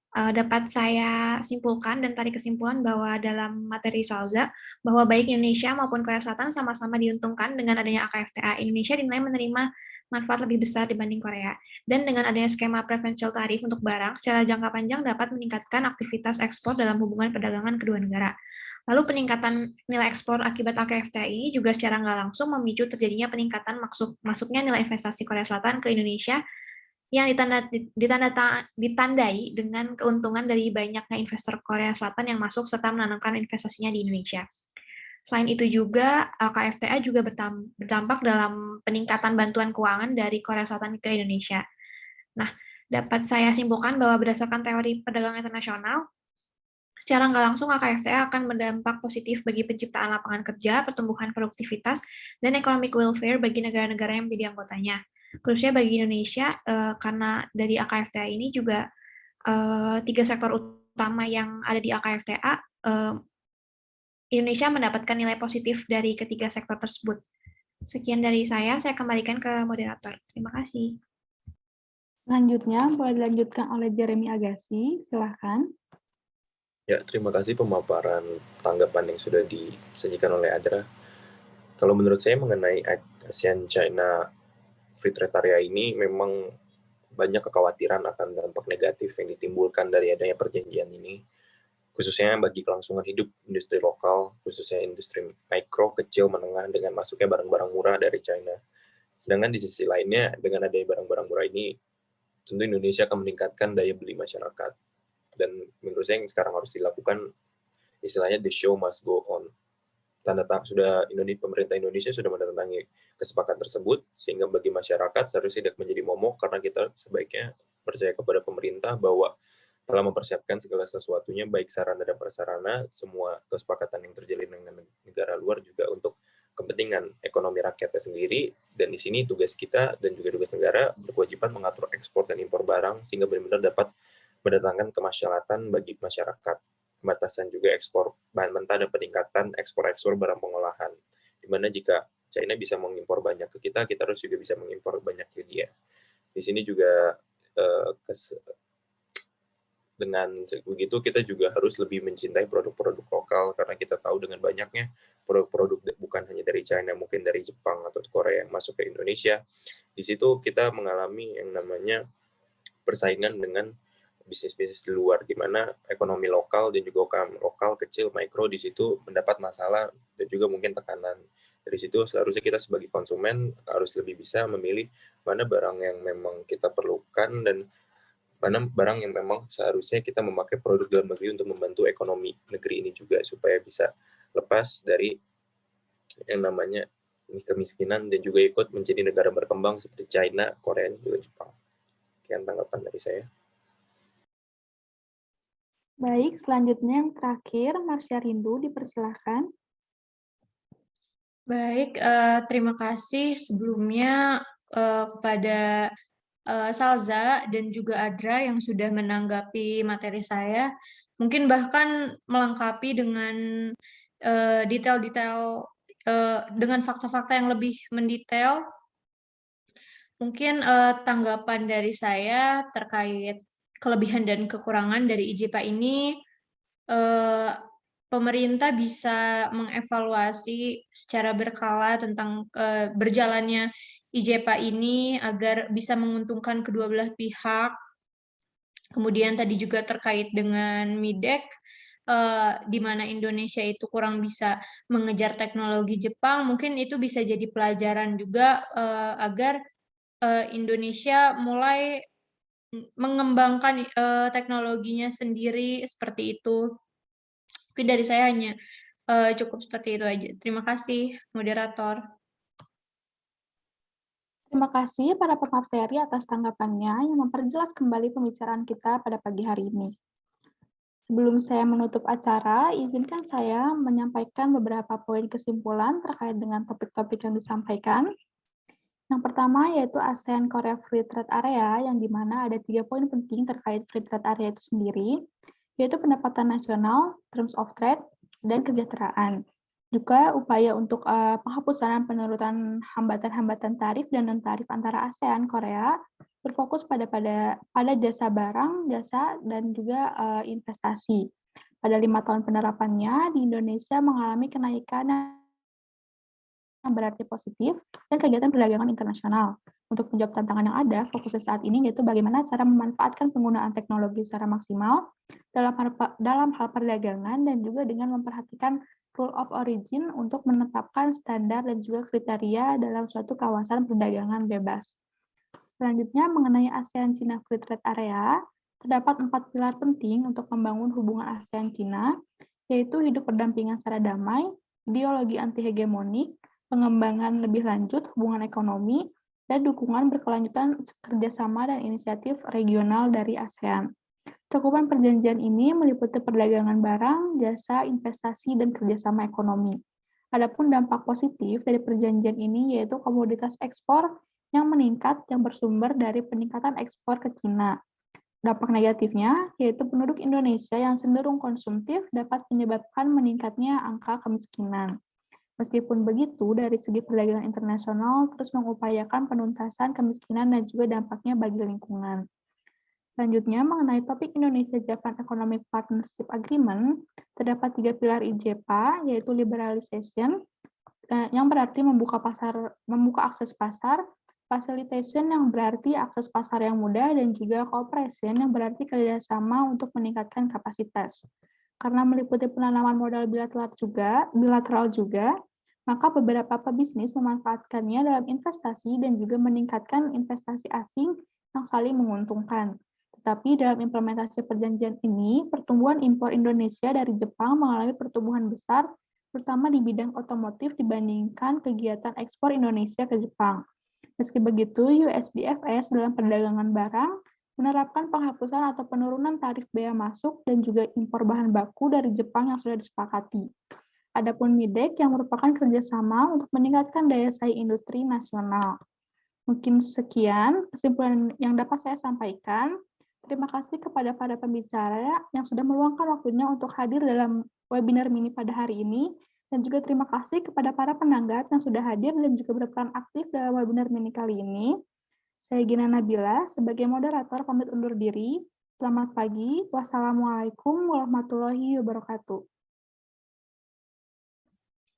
Speaker 2: Dapat saya simpulkan dan tarik kesimpulan bahwa dalam materi Salza, bahwa baik Indonesia maupun Korea Selatan sama-sama diuntungkan dengan adanya AKFTA. Indonesia dinilai menerima manfaat lebih besar dibanding Korea. Dan dengan adanya skema preferential tarif untuk barang, secara jangka panjang dapat meningkatkan aktivitas ekspor dalam hubungan perdagangan kedua negara. Lalu peningkatan nilai ekspor akibat AKFTA ini juga secara nggak langsung memicu terjadinya peningkatan masuknya nilai investasi Korea Selatan ke Indonesia yang ditandai dengan keuntungan dari banyaknya investor Korea Selatan yang masuk serta menanamkan investasinya di Indonesia. Selain itu juga, AKFTA juga berdampak dalam peningkatan bantuan keuangan dari Korea Selatan ke Indonesia. Nah, dapat saya simpulkan bahwa berdasarkan teori perdagangan internasional, secara nggak langsung AKFTA akan berdampak positif bagi penciptaan lapangan kerja, pertumbuhan produktivitas, dan economic welfare bagi negara-negara yang menjadi anggotanya. Khususnya bagi Indonesia, karena dari AKFTA ini juga 3 sektor utama yang ada di AKFTA, Indonesia mendapatkan nilai positif dari ketiga sektor tersebut. Sekian dari saya kembalikan ke moderator. Terima kasih.
Speaker 1: Selanjutnya, boleh dilanjutkan oleh Jeremy Agassi, silahkan.
Speaker 3: Ya, terima kasih pemaparan tanggapan yang sudah disajikan oleh Adra. Kalau menurut saya mengenai ASEAN-China Free Trade Area ini memang banyak kekhawatiran akan dampak negatif yang ditimbulkan dari adanya perjanjian ini, khususnya bagi kelangsungan hidup industri lokal, khususnya industri mikro, kecil, menengah, dengan masuknya barang-barang murah dari China. Sedangkan di sisi lainnya, dengan adanya barang-barang murah ini, tentu Indonesia akan meningkatkan daya beli masyarakat. Dan menurut saya yang sekarang harus dilakukan, istilahnya the show must go on. Pemerintah Indonesia sudah menandatangani kesepakatan tersebut, sehingga bagi masyarakat seharusnya tidak menjadi momok, karena kita sebaiknya percaya kepada pemerintah bahwa telah mempersiapkan segala sesuatunya, baik sarana dan prasarana, semua kesepakatan yang terjalin dengan negara luar juga untuk kepentingan ekonomi rakyatnya sendiri, dan di sini tugas kita dan juga tugas negara berkewajiban mengatur ekspor dan impor barang, sehingga benar-benar dapat mendatangkan kemaslahatan bagi masyarakat. Pembatasan juga ekspor bahan mentah dan peningkatan ekspor barang pengolahan. Di mana jika China bisa mengimpor banyak ke kita, kita harus juga bisa mengimpor banyak ke dia. Di sini juga dengan begitu kita juga harus lebih mencintai produk-produk lokal, karena kita tahu dengan banyaknya produk-produk bukan hanya dari China, mungkin dari Jepang atau Korea yang masuk ke Indonesia. Di situ kita mengalami yang namanya persaingan dengan bisnis-bisnis di luar, di mana ekonomi lokal dan juga UKM lokal kecil, mikro di situ mendapat masalah dan juga mungkin tekanan. Dari situ seharusnya kita sebagai konsumen harus lebih bisa memilih mana barang yang memang kita perlukan dan mana barang yang memang seharusnya kita memakai produk dalam negeri untuk membantu ekonomi negeri ini juga, supaya bisa lepas dari yang namanya kemiskinan dan juga ikut menjadi negara berkembang seperti China, Korea, dan juga Jepang. Sekian tanggapan dari saya.
Speaker 1: Baik, selanjutnya yang terakhir, Marsha Rindu, dipersilahkan.
Speaker 4: Baik, terima kasih sebelumnya kepada Salza dan juga Adra yang sudah menanggapi materi saya. Mungkin bahkan melengkapi dengan detail-detail, dengan fakta-fakta yang lebih mendetail. Mungkin tanggapan dari saya terkait kelebihan dan kekurangan dari IJPA ini, pemerintah bisa mengevaluasi secara berkala tentang berjalannya IJPA ini agar bisa menguntungkan kedua belah pihak. Kemudian tadi juga terkait dengan MIDEC, di mana Indonesia itu kurang bisa mengejar teknologi Jepang, mungkin itu bisa jadi pelajaran juga agar Indonesia mulai mengembangkan teknologinya sendiri seperti itu. Mungkin dari saya hanya cukup seperti itu aja. Terima kasih, moderator.
Speaker 1: Terima kasih para pemateri atas tanggapannya yang memperjelas kembali pembicaraan kita pada pagi hari ini. Sebelum saya menutup acara, izinkan saya menyampaikan beberapa poin kesimpulan terkait dengan topik-topik yang disampaikan. Yang pertama yaitu ASEAN Korea Free Trade Area, yang dimana ada 3 poin penting terkait Free Trade Area itu sendiri, yaitu pendapatan nasional, terms of trade, dan kesejahteraan. Juga upaya untuk penghapusan penurunan hambatan-hambatan tarif dan non-tarif antara ASEAN Korea berfokus pada jasa barang, jasa, dan juga investasi. Pada 5 tahun penerapannya, di Indonesia mengalami kenaikan yang berarti positif, dan kegiatan perdagangan internasional. Untuk menjawab tantangan yang ada, fokusnya saat ini yaitu bagaimana cara memanfaatkan penggunaan teknologi secara maksimal dalam hal perdagangan, dan juga dengan memperhatikan rule of origin untuk menetapkan standar dan juga kriteria dalam suatu kawasan perdagangan bebas. Selanjutnya, mengenai ASEAN-China Free Trade Area, terdapat 4 pilar penting untuk membangun hubungan ASEAN-China, yaitu hidup berdampingan secara damai, ideologi anti-hegemonik, pengembangan lebih lanjut hubungan ekonomi, dan dukungan berkelanjutan kerjasama dan inisiatif regional dari ASEAN. Cakupan perjanjian ini meliputi perdagangan barang, jasa, investasi, dan kerjasama ekonomi. Adapun dampak positif dari perjanjian ini yaitu komoditas ekspor yang meningkat yang bersumber dari peningkatan ekspor ke Cina. Dampak negatifnya yaitu penduduk Indonesia yang cenderung konsumtif dapat menyebabkan meningkatnya angka kemiskinan. Meskipun begitu, dari segi perdagangan internasional terus mengupayakan penuntasan kemiskinan dan juga dampaknya bagi lingkungan. Selanjutnya, mengenai topik Indonesia-Japan Economic Partnership Agreement, terdapat 3 pilar IJPA, yaitu liberalization, yang berarti membuka akses pasar, facilitation yang berarti akses pasar yang mudah, dan juga cooperation yang berarti kerjasama untuk meningkatkan kapasitas. Karena meliputi penanaman modal bilateral juga, maka beberapa pebisnis memanfaatkannya dalam investasi dan juga meningkatkan investasi asing yang saling menguntungkan. Tetapi dalam implementasi perjanjian ini, pertumbuhan impor Indonesia dari Jepang mengalami pertumbuhan besar, terutama di bidang otomotif dibandingkan kegiatan ekspor Indonesia ke Jepang. Meski begitu, USDFS dalam perdagangan barang menerapkan penghapusan atau penurunan tarif bea masuk dan juga impor bahan baku dari Jepang yang sudah disepakati. Adapun MIDEC yang merupakan kerjasama untuk meningkatkan daya saing industri nasional. Mungkin sekian kesimpulan yang dapat saya sampaikan. Terima kasih kepada para pembicara yang sudah meluangkan waktunya untuk hadir dalam webinar mini pada hari ini, dan juga terima kasih kepada para penanggat yang sudah hadir dan juga berperan aktif dalam webinar mini kali ini. Saya Gina Nabila, sebagai moderator pamit undur diri. Selamat pagi. Wassalamualaikum warahmatullahi wabarakatuh.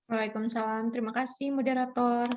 Speaker 4: Waalaikumsalam. Terima kasih, moderator.